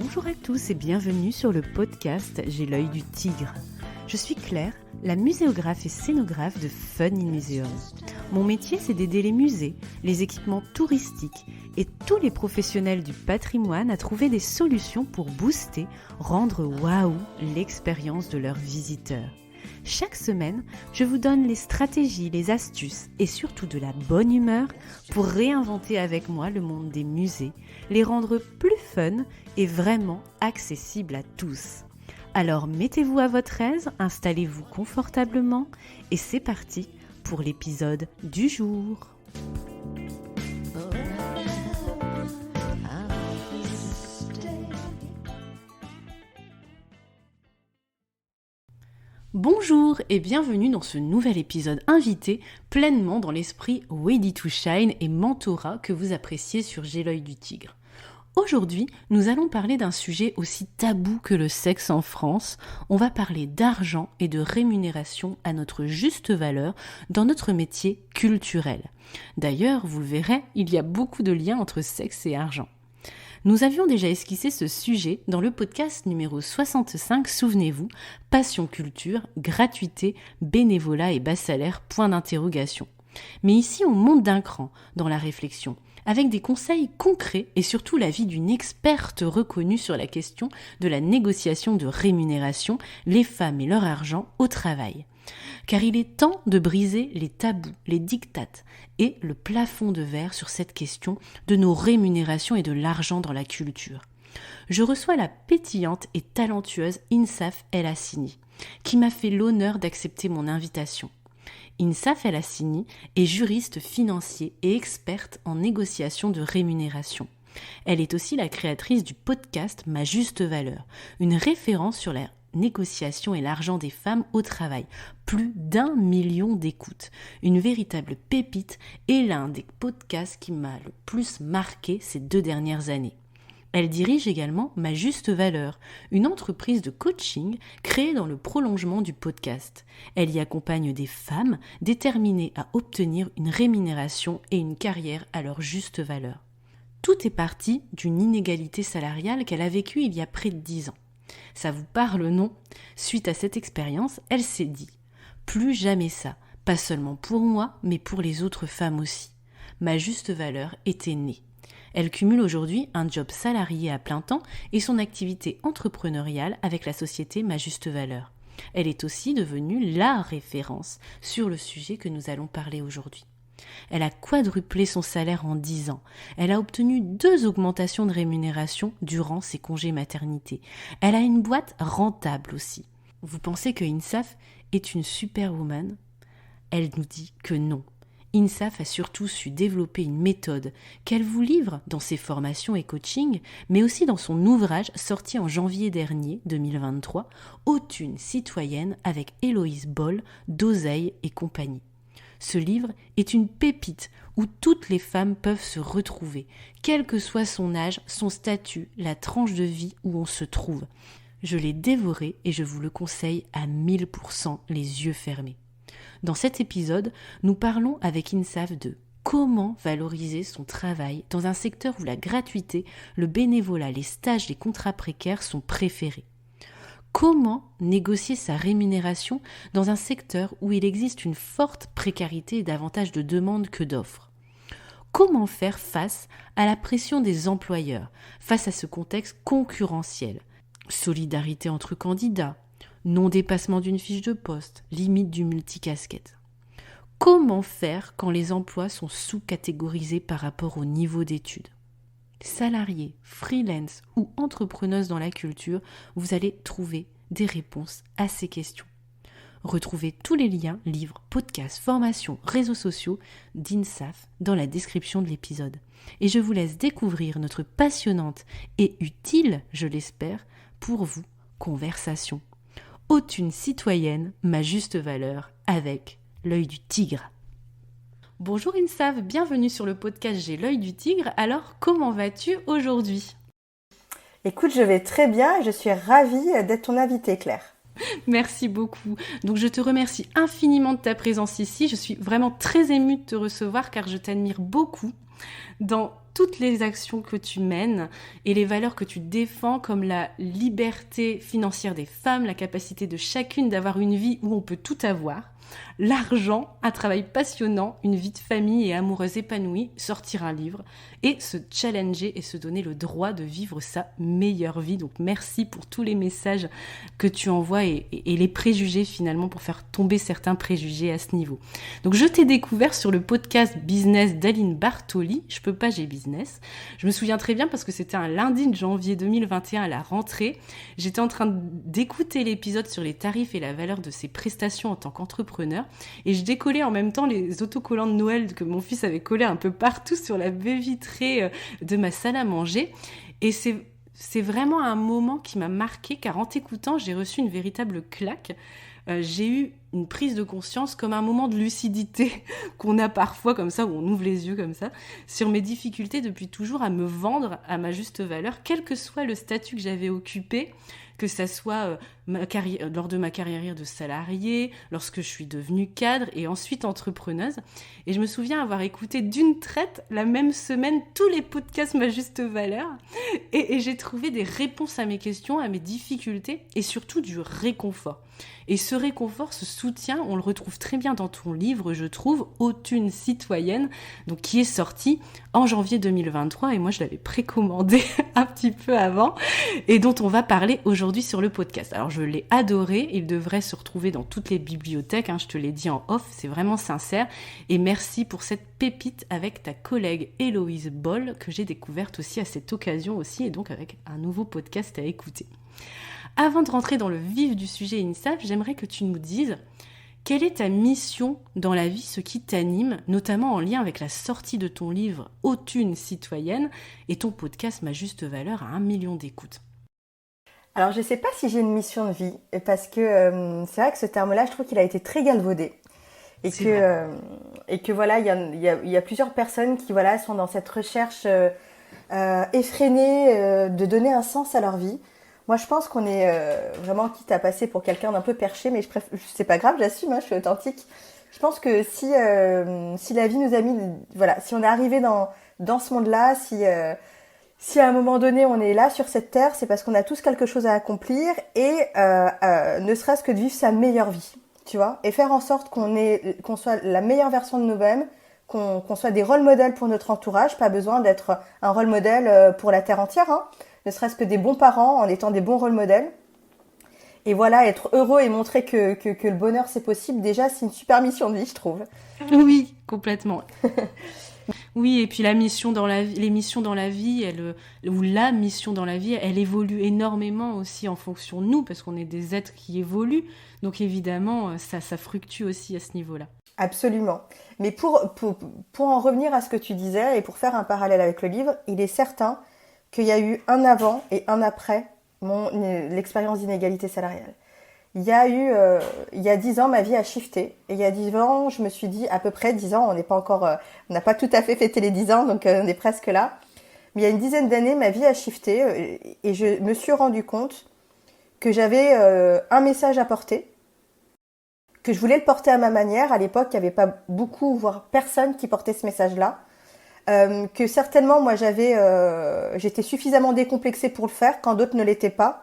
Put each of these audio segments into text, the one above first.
Bonjour à tous et bienvenue sur le podcast J'ai l'œil du tigre. Je suis Claire, la muséographe et scénographe de Fun in Museum. Mon métier, c'est d'aider les musées, les équipements touristiques et tous les professionnels du patrimoine à trouver des solutions pour booster, rendre waouh l'expérience de leurs visiteurs. Chaque semaine, je vous donne les stratégies, les astuces et surtout de la bonne humeur pour réinventer avec moi le monde des musées, les rendre plus fun et vraiment accessibles à tous. Alors mettez-vous à votre aise, installez-vous confortablement et c'est parti pour l'épisode du jour. Bonjour et bienvenue dans ce nouvel épisode invité pleinement dans l'esprit Ready to Shine et mentorat que vous appréciez sur J'ai l'œil du tigre. Aujourd'hui, nous allons parler d'un sujet aussi tabou que le sexe en France. On va parler d'argent et de rémunération à notre juste valeur dans notre métier culturel. D'ailleurs, vous le verrez, il y a beaucoup de liens entre sexe et argent. Nous avions déjà esquissé ce sujet dans le podcast numéro 65, souvenez-vous, Passion Culture, gratuité, bénévolat et bas salaire, point d'interrogation. Mais ici, on monte d'un cran dans la réflexion, avec des conseils concrets et surtout l'avis d'une experte reconnue sur la question de la négociation de rémunération, les femmes et leur argent au travail. Car il est temps de briser les tabous, les diktats et le plafond de verre sur cette question de nos rémunérations et de l'argent dans la culture. Je reçois la pétillante et talentueuse Insaf El Hassini, qui m'a fait l'honneur d'accepter mon invitation. Insaf El Hassini est juriste financier et experte en négociation de rémunération. Elle est aussi la créatrice du podcast Ma Juste Valeur, une référence sur la négociation et l'argent des femmes au travail. Plus d'1 million d'écoutes. Une véritable pépite et l'un des podcasts qui m'a le plus marqué ces 2 dernières années. Elle dirige également Ma Juste Valeur, une entreprise de coaching créée dans le prolongement du podcast. Elle y accompagne des femmes déterminées à obtenir une rémunération et une carrière à leur juste valeur. Tout est parti d'une inégalité salariale qu'elle a vécue il y a près de 10 ans. Ça vous parle, non ? Suite à cette expérience, elle s'est dit « Plus jamais ça, pas seulement pour moi, mais pour les autres femmes aussi. » Ma Juste Valeur était née. Elle cumule aujourd'hui un job salarié à plein temps et son activité entrepreneuriale avec la société Ma Juste Valeur. Elle est aussi devenue la référence sur le sujet que nous allons parler aujourd'hui. Elle a quadruplé son salaire en 10 ans. Elle a obtenu 2 augmentations de rémunération durant ses congés maternité. Elle a une boîte rentable aussi. Vous pensez que Insaf est une superwoman ? Elle nous dit que non. Insaf a surtout su développer une méthode qu'elle vous livre dans ses formations et coachings, mais aussi dans son ouvrage sorti en janvier dernier, 2023, Haute une citoyenne avec Héloïse Boll, d'Oseille et compagnie. Ce livre est une pépite où toutes les femmes peuvent se retrouver, quel que soit son âge, son statut, la tranche de vie où on se trouve. Je l'ai dévoré et je vous le conseille à 1000% les yeux fermés. Dans cet épisode, nous parlons avec Insaf de comment valoriser son travail dans un secteur où la gratuité, le bénévolat, les stages, les contrats précaires sont préférés. Comment négocier sa rémunération dans un secteur où il existe une forte précarité et davantage de demandes que d'offres ? Comment faire face à la pression des employeurs, face à ce contexte concurrentiel ? Solidarité entre candidats, non-dépassement d'une fiche de poste, limite du multicasquette. Comment faire quand les emplois sont sous-catégorisés par rapport au niveau d'études ? Salariés, freelance ou entrepreneuse dans la culture, vous allez trouver des réponses à ces questions. Retrouvez tous les liens, livres, podcasts, formations, réseaux sociaux d'Insaf dans la description de l'épisode. Et je vous laisse découvrir notre passionnante et utile, je l'espère, pour vous, conversation. Haute une citoyenne, ma juste valeur, avec l'œil du tigre. Bonjour Insaf, bienvenue sur le podcast J'ai l'œil du tigre. Alors, comment vas-tu aujourd'hui ? Écoute, je vais très bien et je suis ravie d'être ton invitée, Claire. Merci beaucoup. Donc, je te remercie infiniment de ta présence ici. Je suis vraiment très émue de te recevoir car je t'admire beaucoup dans toutes les actions que tu mènes et les valeurs que tu défends, comme la liberté financière des femmes, la capacité de chacune d'avoir une vie où on peut tout avoir, l'argent, un travail passionnant, une vie de famille et amoureuse épanouie, sortir un livre et se challenger et se donner le droit de vivre sa meilleure vie. Donc merci pour tous les messages que tu envoies et les préjugés finalement, pour faire tomber certains préjugés à ce niveau. Donc je t'ai découvert sur le podcast Business d'Aline Bartoli, Je peux pas, j'ai business. Je me souviens très bien parce que c'était un lundi de janvier 2021 à la rentrée. J'étais en train d'écouter l'épisode sur les tarifs et la valeur de ses prestations en tant qu'entrepreneur et je décollais en même temps les autocollants de Noël que mon fils avait collés un peu partout sur la baie vitrée de ma salle à manger. Et c'est vraiment un moment qui m'a marqué, car en t'écoutant, j'ai reçu une véritable claque. J'ai eu une prise de conscience, comme un moment de lucidité qu'on a parfois comme ça, où on ouvre les yeux comme ça, sur mes difficultés depuis toujours à me vendre à ma juste valeur, quel que soit le statut que j'avais occupé, que ça soit lors de ma carrière de salarié, lorsque je suis devenue cadre et ensuite entrepreneuse. Et je me souviens avoir écouté d'une traite la même semaine tous les podcasts Ma Juste Valeur et j'ai trouvé des réponses à mes questions, à mes difficultés et surtout du réconfort. Et ce réconfort, ce soutien, on le retrouve très bien dans ton livre, je trouve, Autune citoyenne, donc qui est sorti en janvier 2023 et moi je l'avais précommandé un petit peu avant et dont on va parler aujourd'hui sur le podcast. Alors je l'ai adoré, il devrait se retrouver dans toutes les bibliothèques, je te l'ai dit en off, c'est vraiment sincère et merci pour cette pépite avec ta collègue Héloïse Boll que j'ai découverte aussi à cette occasion aussi et donc avec un nouveau podcast à écouter. Avant de rentrer dans le vif du sujet INSAF, j'aimerais que tu nous dises quelle est ta mission dans la vie, ce qui t'anime, notamment en lien avec la sortie de ton livre Autune citoyenne et ton podcast Ma Juste Valeur à 1 million d'écoutes. Alors je ne sais pas si j'ai une mission de vie, parce que c'est vrai que ce terme-là, je trouve qu'il a été très galvaudé. Et que voilà, il y a plusieurs personnes qui sont dans cette recherche effrénée de donner un sens à leur vie. Moi, je pense qu'on est vraiment quitte à passer pour quelqu'un d'un peu perché, mais c'est pas grave, j'assume, je suis authentique. Je pense que si la vie nous a mis, si on est arrivé dans ce monde-là, si à un moment donné on est là sur cette terre, c'est parce qu'on a tous quelque chose à accomplir et ne serait-ce que de vivre sa meilleure vie, tu vois, et faire en sorte qu'on soit la meilleure version de nous-mêmes, qu'on soit des rôles modèles pour notre entourage, pas besoin d'être un rôle modèle pour la terre entière, ne serait-ce que des bons parents en étant des bons rôles modèles. Et voilà, être heureux et montrer que le bonheur c'est possible, déjà c'est une super mission de vie, je trouve. Oui, complètement. Oui, et puis les missions dans la vie, la mission dans la vie, elle évolue énormément aussi en fonction de nous, parce qu'on est des êtres qui évoluent. Donc évidemment, ça fluctue aussi à ce niveau-là. Absolument. Mais pour en revenir à ce que tu disais, et pour faire un parallèle avec le livre, il est certain qu'il y a eu un avant et un après l'expérience d'inégalité salariale. Il y a 10 ans, ma vie a shifté. Et il y a 10 ans, je me suis dit, à peu près 10 ans, on n'a pas tout à fait fêté les 10 ans, donc on est presque là. Mais il y a une dizaine d'années, ma vie a shifté et je me suis rendu compte que j'avais un message à porter, que je voulais le porter à ma manière. À l'époque, il n'y avait pas beaucoup, voire personne qui portait ce message-là. Que certainement, moi, j'étais suffisamment décomplexée pour le faire quand d'autres ne l'étaient pas.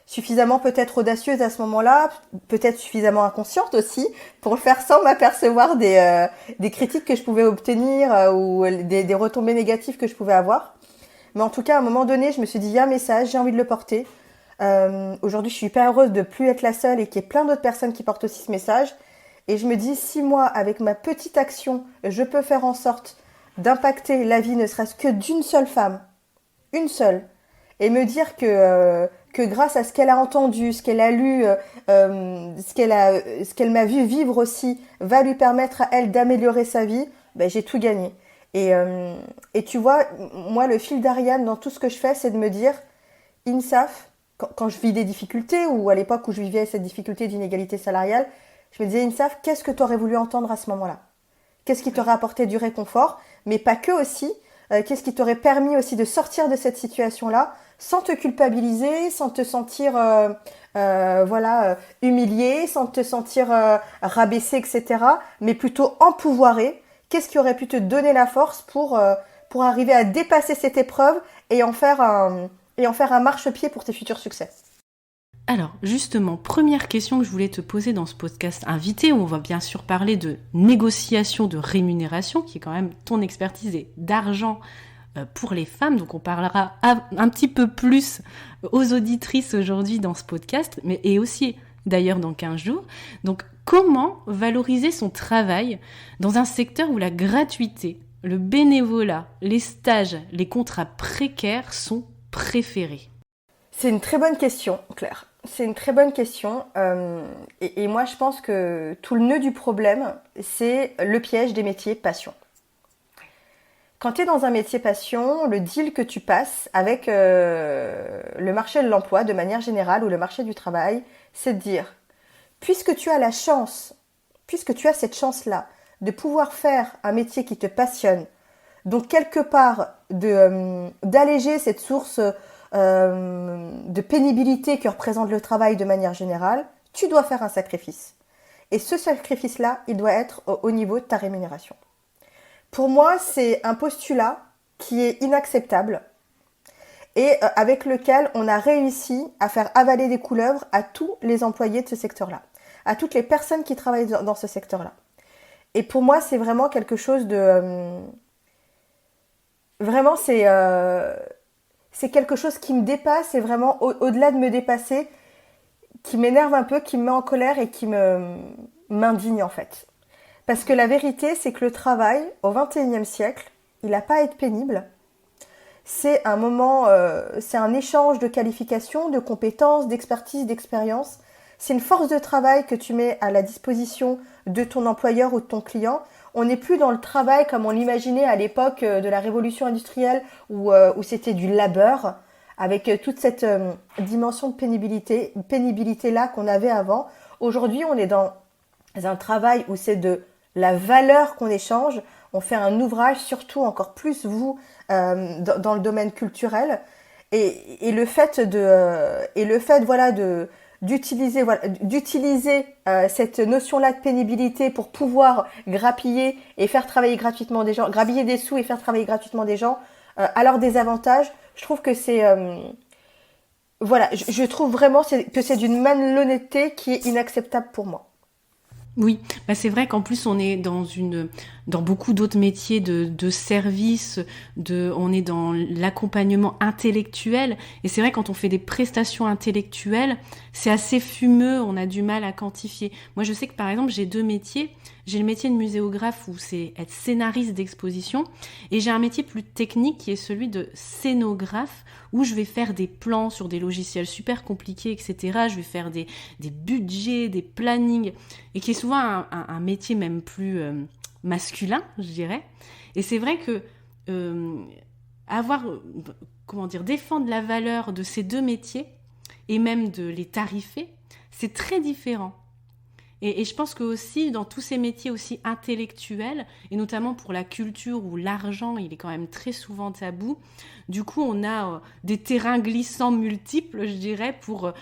Suffisamment peut-être audacieuse à ce moment-là, peut-être suffisamment inconsciente aussi, pour le faire sans m'apercevoir des critiques que je pouvais obtenir ou des retombées négatives que je pouvais avoir. Mais en tout cas, à un moment donné, je me suis dit, il y a un message, j'ai envie de le porter. Aujourd'hui, je suis hyper heureuse de plus être la seule et qu'il y ait plein d'autres personnes qui portent aussi ce message. Et je me dis, si moi, avec ma petite action, je peux faire en sorte d'impacter la vie, ne serait-ce que d'une seule femme, une seule, et me dire que grâce à ce qu'elle a entendu, ce qu'elle a lu, ce qu'elle m'a vu vivre aussi, va lui permettre à elle d'améliorer sa vie, j'ai tout gagné. Et tu vois, moi, le fil d'Ariane dans tout ce que je fais, c'est de me dire, INSAF, quand je vis des difficultés, ou à l'époque où je vivais cette difficulté d'inégalité salariale, je me disais, INSAF, qu'est-ce que tu aurais voulu entendre à ce moment-là ? Qu'est-ce qui t'aurait apporté du réconfort ? Mais pas que aussi. Qu'est-ce qui t'aurait permis aussi de sortir de cette situation-là sans te culpabiliser, sans te sentir humilié, sans te sentir rabaissé, etc. Mais plutôt empouvoiré. qu'est-ce qui aurait pu te donner la force pour arriver à dépasser cette épreuve et en faire un marchepied pour tes futurs succès? Alors, justement, première question que je voulais te poser dans ce podcast invité, où on va bien sûr parler de négociation de rémunération, qui est quand même ton expertise, et d'argent pour les femmes. Donc, on parlera un petit peu plus aux auditrices aujourd'hui dans ce podcast, et aussi d'ailleurs dans 15 jours. Donc, comment valoriser son travail dans un secteur où la gratuité, le bénévolat, les stages, les contrats précaires sont préférés? C'est une très bonne question, Claire. C'est une très bonne question. Et moi, je pense que tout le nœud du problème, c'est le piège des métiers passion. Quand tu es dans un métier passion, le deal que tu passes avec le marché de l'emploi de manière générale ou le marché du travail, c'est de dire, puisque tu as cette chance-là de pouvoir faire un métier qui te passionne, donc quelque part d'alléger cette source de pénibilité que représente le travail de manière générale, tu dois faire un sacrifice. Et ce sacrifice-là, il doit être au niveau de ta rémunération. Pour moi, c'est un postulat qui est inacceptable et avec lequel on a réussi à faire avaler des couleuvres à tous les employés de ce secteur-là, à toutes les personnes qui travaillent dans ce secteur-là. Et pour moi, c'est vraiment quelque chose de... Vraiment, c'est quelque chose qui me dépasse et vraiment au-delà de me dépasser, qui m'énerve un peu, qui me met en colère et qui m'indigne en fait. Parce que la vérité, c'est que le travail, au XXIe siècle, il n'a pas à être pénible. C'est un moment, c'est un échange de qualifications, de compétences, d'expertise, d'expérience. C'est une force de travail que tu mets à la disposition de ton employeur ou de ton client. On n'est plus dans le travail comme on l'imaginait à l'époque de la révolution industrielle où c'était du labeur, avec toute cette dimension de pénibilité-là qu'on avait avant. Aujourd'hui, on est dans un travail où c'est de la valeur qu'on échange. On fait un ouvrage, surtout encore plus vous, dans le domaine culturel. Et le fait d'utiliser cette notion-là de pénibilité pour pouvoir grappiller et faire travailler gratuitement des gens, grappiller des sous et faire travailler gratuitement des gens, à leur désavantage, je trouve que c'est... je trouve vraiment que c'est d'une malhonnêteté qui est inacceptable pour moi. Oui, c'est vrai qu'en plus on est dans beaucoup d'autres métiers de service, on est dans l'accompagnement intellectuel, et c'est vrai quand on fait des prestations intellectuelles, c'est assez fumeux, on a du mal à quantifier. Moi je sais que par exemple j'ai 2 métiers, j'ai le métier de muséographe où c'est être scénariste d'exposition, et j'ai un métier plus technique qui est celui de scénographe où je vais faire des plans sur des logiciels super compliqués, etc. Je vais faire des budgets, des plannings, et qui est souvent un métier même plus masculin, je dirais. Et c'est vrai que défendre la valeur de ces 2 métiers, et même de les tarifer, c'est très différent. Et je pense que aussi, dans tous ces métiers aussi intellectuels, et notamment pour la culture où l'argent, il est quand même très souvent tabou, du coup, on a des terrains glissants multiples, je dirais, pour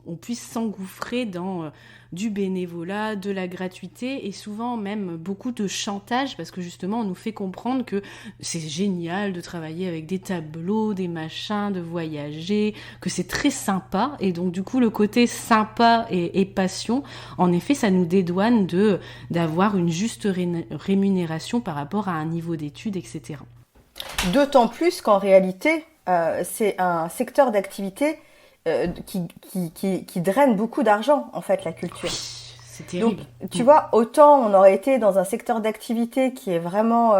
on puisse s'engouffrer dans du bénévolat, de la gratuité, et souvent même beaucoup de chantage, parce que justement, on nous fait comprendre que c'est génial de travailler avec des tableaux, des machins, de voyager, que c'est très sympa, et donc du coup, le côté sympa et passion, en effet, ça nous dédouane d'avoir une juste rémunération par rapport à un niveau d'études, etc. D'autant plus qu'en réalité, c'est un secteur d'activité qui draine beaucoup d'argent, en fait, la culture. Oui, c'est terrible. Donc, tu vois, autant on aurait été dans un secteur d'activité qui est vraiment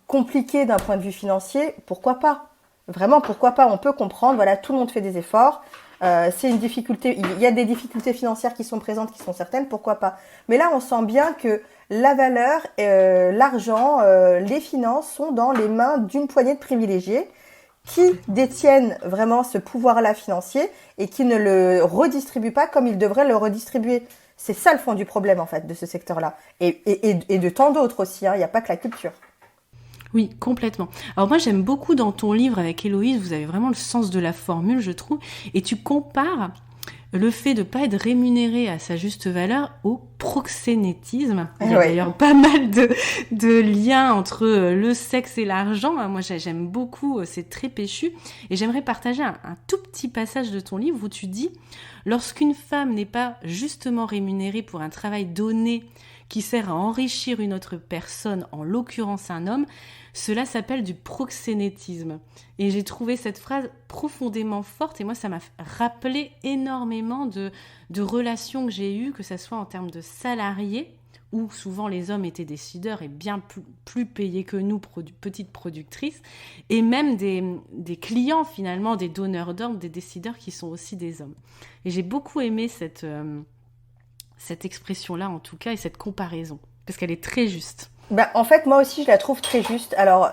compliqué d'un point de vue financier, pourquoi pas? Vraiment, pourquoi pas? On peut comprendre, voilà, tout le monde fait des efforts, c'est une difficulté, il y a des difficultés financières qui sont présentes, qui sont certaines, pourquoi pas? Mais là, on sent bien que la valeur, l'argent, les finances sont dans les mains d'une poignée de privilégiés qui détiennent vraiment ce pouvoir-là financier et qui ne le redistribuent pas comme ils devraient le redistribuer. C'est ça le fond du problème, en fait, de ce secteur-là. Et de tant d'autres aussi, hein. Il n'y a pas que la culture. Oui, complètement. Alors moi, j'aime beaucoup dans ton livre avec Héloïse, vous avez vraiment le sens de la formule, je trouve, et tu compares le fait de ne pas être rémunéré à sa juste valeur au proxénétisme. Il y a Ouais. d'ailleurs pas mal de liens entre le sexe et l'argent. Moi, j'aime beaucoup, c'est très péchu. Et j'aimerais partager un tout petit passage de ton livre où tu dis « Lorsqu'une femme n'est pas justement rémunérée pour un travail donné qui sert à enrichir une autre personne, en l'occurrence un homme, cela s'appelle du proxénétisme. » Et j'ai trouvé cette phrase profondément forte et moi, ça m'a rappelé énormément de relations que j'ai eues, que ce soit en termes de salariés, où souvent les hommes étaient décideurs et bien plus payés que nous, petites productrices, et même des clients finalement, des donneurs d'ordre, des décideurs qui sont aussi des hommes. Et j'ai beaucoup aimé cette expression-là en tout cas et cette comparaison, parce qu'elle est très juste. En fait, moi aussi, je la trouve très juste. Alors,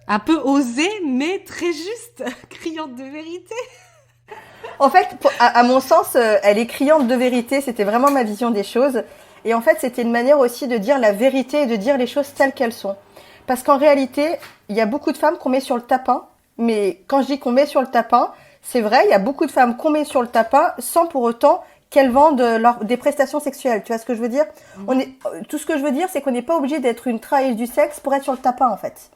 un peu osée, mais très juste, criante de vérité. En fait, à mon sens, elle est criante de vérité. C'était vraiment ma vision des choses. Et en fait, c'était une manière aussi de dire la vérité et de dire les choses telles qu'elles sont. Parce qu'en réalité, il y a beaucoup de femmes qu'on met sur le tapin. Mais quand je dis qu'on met sur le tapin, c'est vrai, il y a beaucoup de femmes qu'on met sur le tapin sans pour autant qu'elles vendent des prestations sexuelles. Tu vois ce que je veux dire ? Tout ce que je veux dire, c'est qu'on n'est pas obligé d'être une travailleuse du sexe pour être sur le tapin, en fait.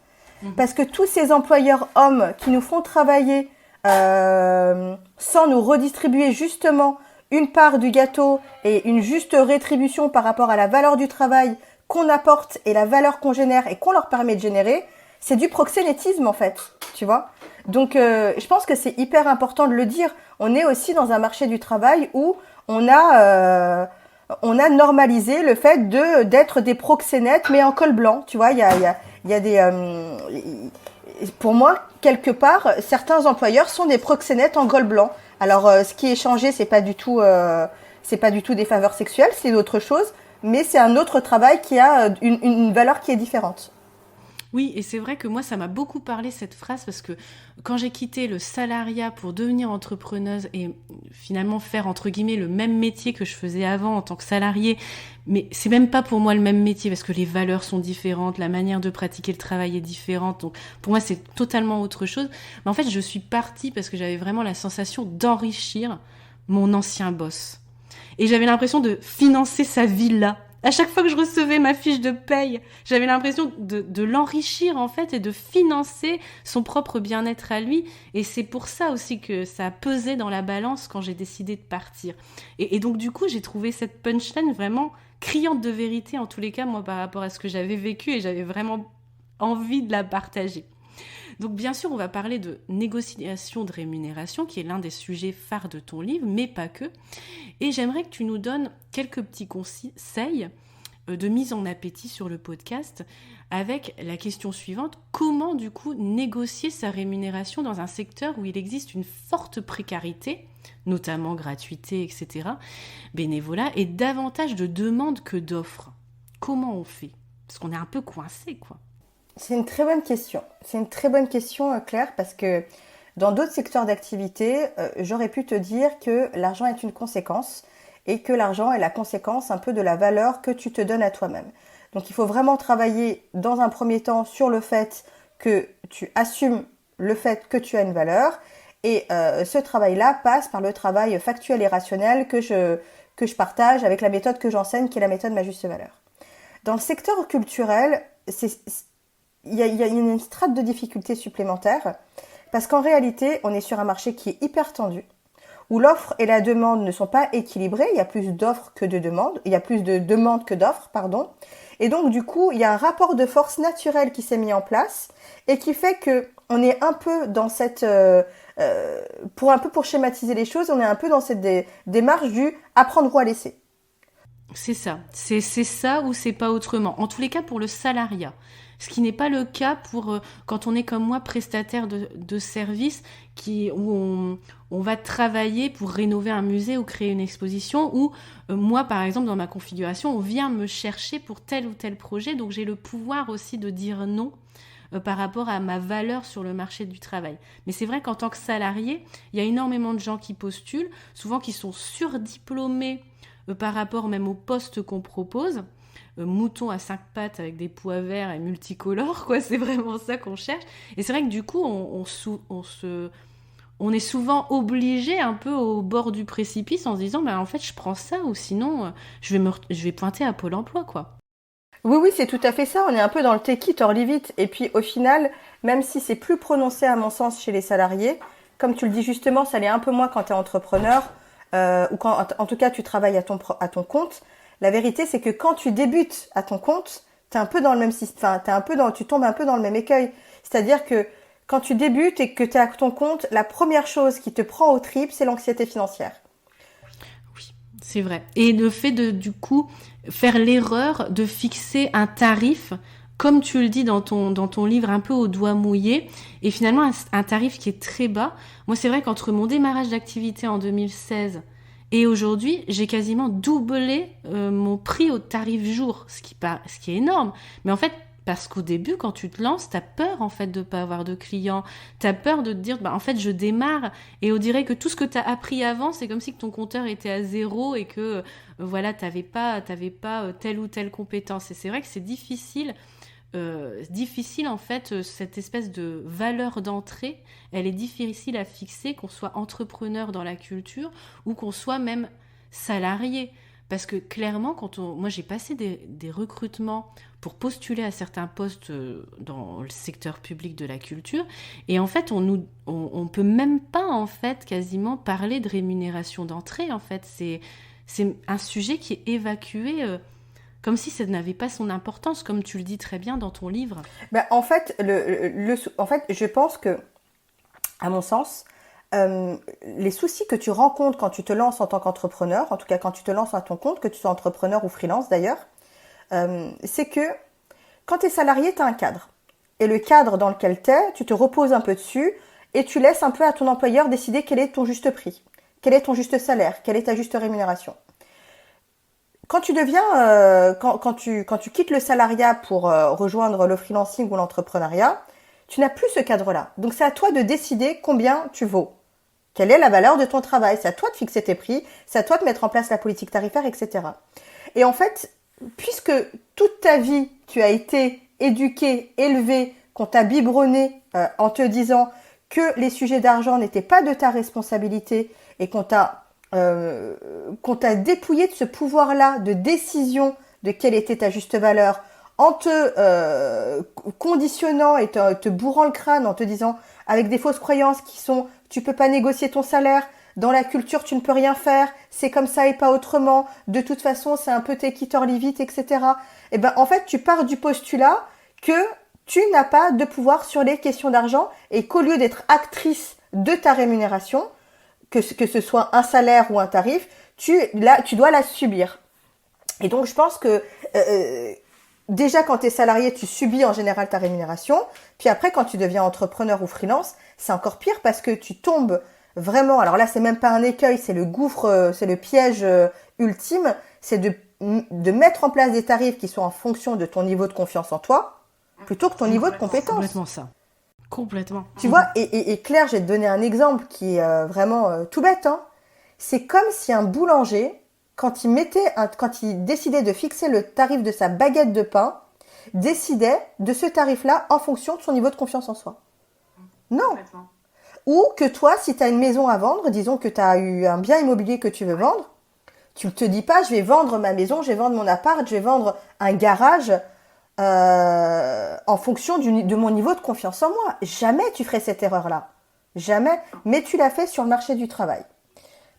Parce que tous ces employeurs hommes qui nous font travailler sans nous redistribuer justement une part du gâteau et une juste rétribution par rapport à la valeur du travail qu'on apporte et la valeur qu'on génère et qu'on leur permet de générer, c'est du proxénétisme en fait, tu vois. Donc je pense que c'est hyper important de le dire. On est aussi dans un marché du travail où on a normalisé le fait d'être des proxénètes mais en col blanc, tu vois. Il y a des pour moi, quelque part, certains employeurs sont des proxénètes en col blanc. Alors, ce qui est changé, c'est pas du tout des faveurs sexuelles, c'est autre chose, mais c'est un autre travail qui a une valeur qui est différente. Oui, et c'est vrai que moi, ça m'a beaucoup parlé cette phrase parce que quand j'ai quitté le salariat pour devenir entrepreneuse et finalement faire entre guillemets le même métier que je faisais avant en tant que salariée, mais c'est même pas pour moi le même métier parce que les valeurs sont différentes, la manière de pratiquer le travail est différente, donc pour moi c'est totalement autre chose. Mais en fait, je suis partie parce que j'avais vraiment la sensation d'enrichir mon ancien boss. Et j'avais l'impression de financer sa villa. À chaque fois que je recevais ma fiche de paye, j'avais l'impression de l'enrichir en fait et de financer son propre bien-être à lui. Et c'est pour ça aussi que ça a pesé dans la balance quand j'ai décidé de partir. Et donc du coup, j'ai trouvé cette punchline vraiment criante de vérité en tous les cas, moi par rapport à ce que j'avais vécu et j'avais vraiment envie de la partager. Donc bien sûr, on va parler de négociation de rémunération, qui est l'un des sujets phares de ton livre, mais pas que. Et j'aimerais que tu nous donnes quelques petits conseils de mise en appétit sur le podcast avec la question suivante. Comment du coup négocier sa rémunération dans un secteur où il existe une forte précarité, notamment gratuité, etc., bénévolat, et davantage de demandes que d'offres ? Comment on fait ? Parce qu'on est un peu coincé, quoi. C'est une très bonne question. C'est une très bonne question, Claire, parce que dans d'autres secteurs d'activité, j'aurais pu te dire que l'argent est une conséquence et que l'argent est la conséquence un peu de la valeur que tu te donnes à toi-même. Donc il faut vraiment travailler dans un premier temps sur le fait que tu assumes le fait que tu as une valeur et ce travail-là passe par le travail factuel et rationnel que je partage avec la méthode que j'enseigne qui est la méthode Ma Juste Valeur. Dans le secteur culturel, il y a une strate de difficulté supplémentaire parce qu'en réalité, on est sur un marché qui est hyper tendu, où l'offre et la demande ne sont pas équilibrées, il y a plus d'offres que de demandes, il y a plus de demandes que d'offres, pardon. Et donc, du coup, il y a un rapport de force naturel qui s'est mis en place et qui fait que on est un peu dans cette, pour schématiser les choses, on est un peu dans cette démarche du apprendre ou à laisser. C'est ça. C'est ça ou c'est pas autrement. En tous les cas, pour le salariat. Ce qui n'est pas le cas pour quand on est comme moi prestataire de services où on va travailler pour rénover un musée ou créer une exposition, ou moi par exemple dans ma configuration on vient me chercher pour tel ou tel projet, donc j'ai le pouvoir aussi de dire non par rapport à ma valeur sur le marché du travail. Mais c'est vrai qu'en tant que salarié, il y a énormément de gens qui postulent, souvent qui sont surdiplômés par rapport même au poste qu'on propose. Mouton à 5 pattes avec des pois verts et multicolores, quoi, c'est vraiment ça qu'on cherche. Et c'est vrai que du coup, on on est souvent obligé un peu au bord du précipice en se disant, en fait, je prends ça ou sinon, je vais pointer à Pôle emploi, quoi. Oui, oui, c'est tout à fait ça. On est un peu dans le take it or leave it. Et puis au final, même si c'est plus prononcé à mon sens chez les salariés, comme tu le dis justement, ça l'est un peu moins quand tu es entrepreneur ou quand en tout cas tu travailles à ton compte. La vérité, c'est que quand tu débutes à ton compte, t'es un peu dans le même système, enfin, tu tombes un peu dans le même écueil. C'est-à-dire que quand tu débutes et que tu es à ton compte, la première chose qui te prend aux tripes, c'est l'anxiété financière. Oui, c'est vrai. Et le fait de, du coup, faire l'erreur de fixer un tarif, comme tu le dis dans ton livre, un peu au doigt mouillé, et finalement un tarif qui est très bas. Moi, c'est vrai qu'entre mon démarrage d'activité en 2016 et aujourd'hui, j'ai quasiment doublé mon prix au tarif jour, ce qui est énorme. Mais en fait, parce qu'au début, quand tu te lances, t'as peur en fait de pas avoir de clients, t'as peur de te dire, en fait, je démarre, et on dirait que tout ce que t'as appris avant, c'est comme si que ton compteur était à zéro et que voilà, t'avais pas telle ou telle compétence. Et c'est vrai que c'est difficile en fait, cette espèce de valeur d'entrée, elle est difficile à fixer, qu'on soit entrepreneur dans la culture ou qu'on soit même salarié. Parce que clairement, moi j'ai passé des recrutements pour postuler à certains postes dans le secteur public de la culture, et en fait on peut même pas en fait quasiment parler de rémunération d'entrée. En fait, c'est un sujet qui est évacué. Comme si ça n'avait pas son importance, comme tu le dis très bien dans ton livre. En fait, en fait, je pense que, à mon sens, les soucis que tu rencontres quand tu te lances en tant qu'entrepreneur, en tout cas quand tu te lances à ton compte, que tu sois entrepreneur ou freelance d'ailleurs, c'est que quand tu es salarié, tu as un cadre. Et le cadre dans lequel tu es, tu te reposes un peu dessus et tu laisses un peu à ton employeur décider quel est ton juste prix, quel est ton juste salaire, quelle est ta juste rémunération. Quand tu deviens, quand tu quittes le salariat pour rejoindre le freelancing ou l'entrepreneuriat, tu n'as plus ce cadre-là. Donc c'est à toi de décider combien tu vaux. Quelle est la valeur de ton travail? C'est à toi de fixer tes prix, c'est à toi de mettre en place la politique tarifaire, etc. Et en fait, puisque toute ta vie, tu as été éduqué, élevé, qu'on t'a biberonné en te disant que les sujets d'argent n'étaient pas de ta responsabilité et qu'on t'a dépouillé de ce pouvoir-là de décision de quelle était ta juste valeur, en te conditionnant et te bourrant le crâne, en te disant avec des fausses croyances qui sont tu peux pas négocier ton salaire, dans la culture tu ne peux rien faire, c'est comme ça et pas autrement, de toute façon c'est un peu take it or leave it, etc. Et ben en fait tu pars du postulat que tu n'as pas de pouvoir sur les questions d'argent et qu'au lieu d'être actrice de ta rémunération, que ce soit un salaire ou un tarif, tu dois la subir. Et donc je pense que déjà quand tu es salarié, tu subis en général ta rémunération. Puis après, quand tu deviens entrepreneur ou freelance, c'est encore pire parce que tu tombes vraiment, alors là c'est même pas un écueil, c'est le gouffre, c'est le piège ultime, c'est de mettre en place des tarifs qui sont en fonction de ton niveau de confiance en toi, plutôt que ton niveau de compétence. Complètement ça. Complètement. Tu vois, et Claire, je vais te donner un exemple qui est vraiment tout bête, hein. C'est comme si un boulanger, quand il décidait de fixer le tarif de sa baguette de pain, décidait de ce tarif-là en fonction de son niveau de confiance en soi. Non. Ou que toi, si tu as une maison à vendre, disons que tu as eu un bien immobilier que tu veux vendre, tu ne te dis pas, je vais vendre ma maison, je vais vendre mon appart, je vais vendre un garage en fonction de mon niveau de confiance en moi. Jamais tu ferais cette erreur-là. Jamais. Mais tu l'as fait sur le marché du travail.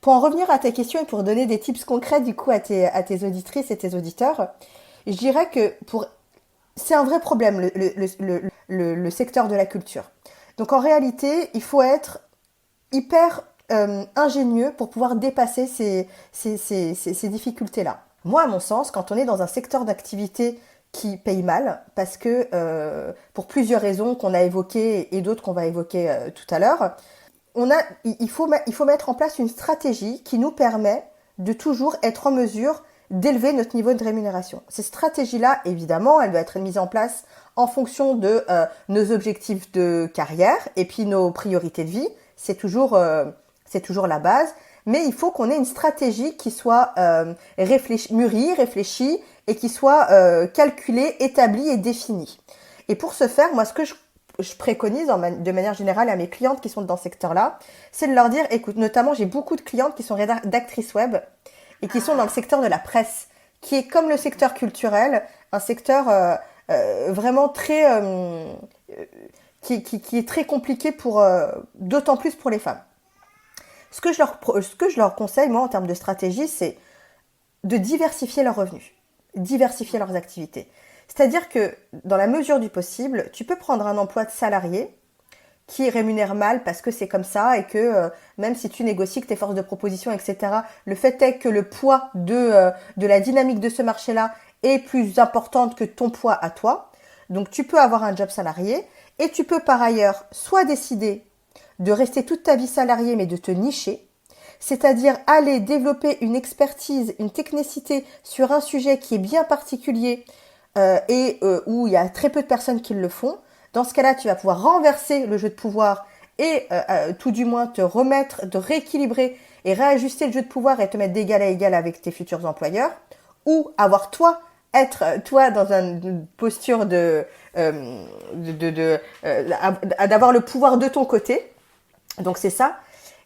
Pour en revenir à ta question et pour donner des tips concrets du coup à tes auditrices et tes auditeurs, je dirais que c'est un vrai problème le secteur de la culture. Donc en réalité, il faut être hyper ingénieux pour pouvoir dépasser ces difficultés-là. Moi, à mon sens, quand on est dans un secteur d'activité qui paye mal, parce que pour plusieurs raisons qu'on a évoquées et d'autres qu'on va évoquer tout à l'heure, il faut mettre en place une stratégie qui nous permet de toujours être en mesure d'élever notre niveau de rémunération. Cette stratégie-là, évidemment, elle doit être mise en place en fonction de nos objectifs de carrière et puis nos priorités de vie. C'est toujours la base. Mais il faut qu'on ait une stratégie qui soit mûrie, réfléchie et qui soit calculée, établie et définie. Et pour ce faire, moi, ce que je préconise de manière générale à mes clientes qui sont dans ce secteur-là, c'est de leur dire, écoute, notamment j'ai beaucoup de clientes qui sont rédactrices web et qui sont dans le secteur de la presse, qui est comme le secteur culturel, un secteur vraiment très qui est très compliqué d'autant plus pour les femmes. Ce que je leur conseille, moi, en termes de stratégie, c'est de diversifier leurs revenus, diversifier leurs activités. C'est-à-dire que, dans la mesure du possible, tu peux prendre un emploi de salarié qui rémunère mal parce que c'est comme ça et que même si tu négocies, que tes forces de proposition, etc., le fait est que le poids de la dynamique de ce marché-là est plus importante que ton poids à toi. Donc, tu peux avoir un job salarié et tu peux par ailleurs soit décider de rester toute ta vie salariée mais de te nicher, c'est-à-dire aller développer une expertise, une technicité sur un sujet qui est bien particulier où il y a très peu de personnes qui le font. Dans ce cas-là, tu vas pouvoir renverser le jeu de pouvoir et tout du moins te remettre, de rééquilibrer et réajuster le jeu de pouvoir et te mettre d'égal à égal avec tes futurs employeurs, ou avoir être dans une posture d'avoir le pouvoir de ton côté. Donc c'est ça.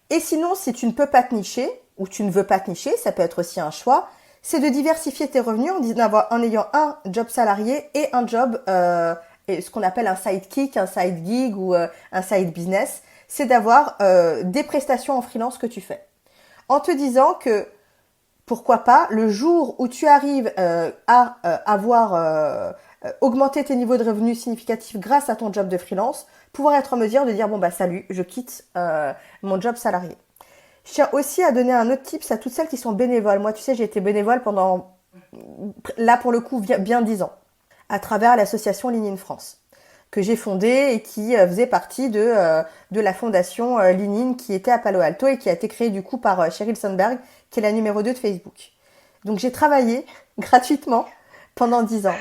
Et sinon, si tu ne peux pas te nicher, ou tu ne veux pas te nicher, ça peut être aussi un choix, c'est de diversifier tes revenus en ayant un job salarié et un job, ce qu'on appelle un sidekick, un side gig ou un side business. C'est d'avoir des prestations en freelance que tu fais. En te disant que, pourquoi pas, le jour où tu arrives à avoir augmenté tes niveaux de revenus significatifs grâce à ton job de freelance, pouvoir être en mesure de dire, bon bah salut, je quitte mon job salarié. Je tiens aussi à donner un autre tips à toutes celles qui sont bénévoles. Moi, tu sais, j'ai été bénévole pendant, là pour le coup, bien 10 ans, à travers l'association Lean in France, que j'ai fondée et qui faisait partie de la fondation Lean in qui était à Palo Alto et qui a été créée du coup par Sheryl Sandberg, qui est la numéro 2 de Facebook. Donc j'ai travaillé gratuitement pendant 10 ans.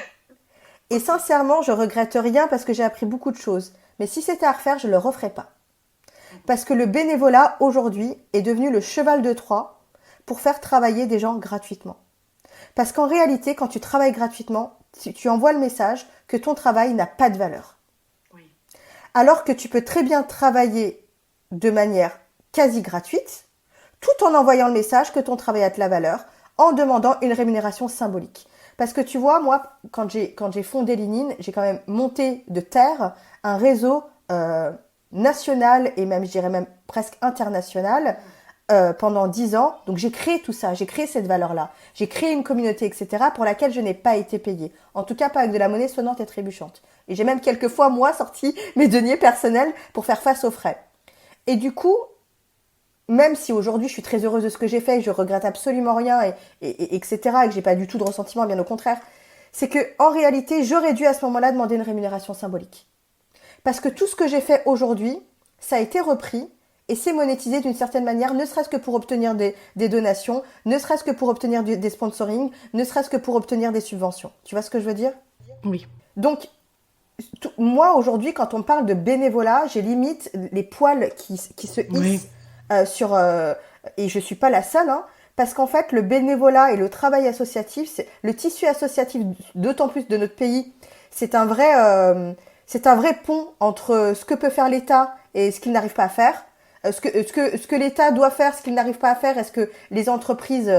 Et sincèrement, je regrette rien parce que j'ai appris beaucoup de choses. Mais si c'était à refaire, je ne le referais pas. Parce que le bénévolat, aujourd'hui, est devenu le cheval de Troie pour faire travailler des gens gratuitement. Parce qu'en réalité, quand tu travailles gratuitement, tu envoies le message que ton travail n'a pas de valeur. Oui. Alors que tu peux très bien travailler de manière quasi gratuite, tout en envoyant le message que ton travail a de la valeur, en demandant une rémunération symbolique. Parce que tu vois, moi, quand j'ai fondé Lean in, j'ai quand même monté de terre un réseau national et même, je dirais même presque international pendant 10 ans. Donc j'ai créé tout ça, j'ai créé cette valeur-là. J'ai créé une communauté, etc. pour laquelle je n'ai pas été payée. En tout cas, pas avec de la monnaie sonnante et trébuchante. Et j'ai même quelques fois, moi, sorti mes deniers personnels pour faire face aux frais. Et du coup, même si aujourd'hui je suis très heureuse de ce que j'ai fait, je regrette absolument rien, etc., et que j'ai pas du tout de ressentiment, bien au contraire, c'est que en réalité, j'aurais dû à ce moment-là demander une rémunération symbolique. Parce que tout ce que j'ai fait aujourd'hui, ça a été repris et c'est monétisé d'une certaine manière, ne serait-ce que pour obtenir des donations, ne serait-ce que pour obtenir des sponsorings, ne serait-ce que pour obtenir des subventions. Tu vois ce que je veux dire ? Oui. Donc, moi, aujourd'hui, quand on parle de bénévolat, j'ai limite les poils qui se hissent et je suis pas la seule, hein, parce qu'en fait, le bénévolat et le travail associatif, le tissu associatif, d'autant plus de notre pays, c'est un vrai pont entre ce que peut faire l'État et ce qu'il n'arrive pas à faire, ce que l'État doit faire, ce qu'il n'arrive pas à faire, et ce que les entreprises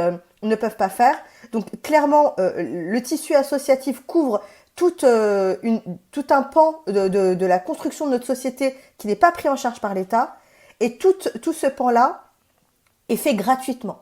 ne peuvent pas faire. Donc clairement, le tissu associatif couvre tout un pan de la construction de notre société qui n'est pas pris en charge par l'État. Et tout ce pan-là est fait gratuitement.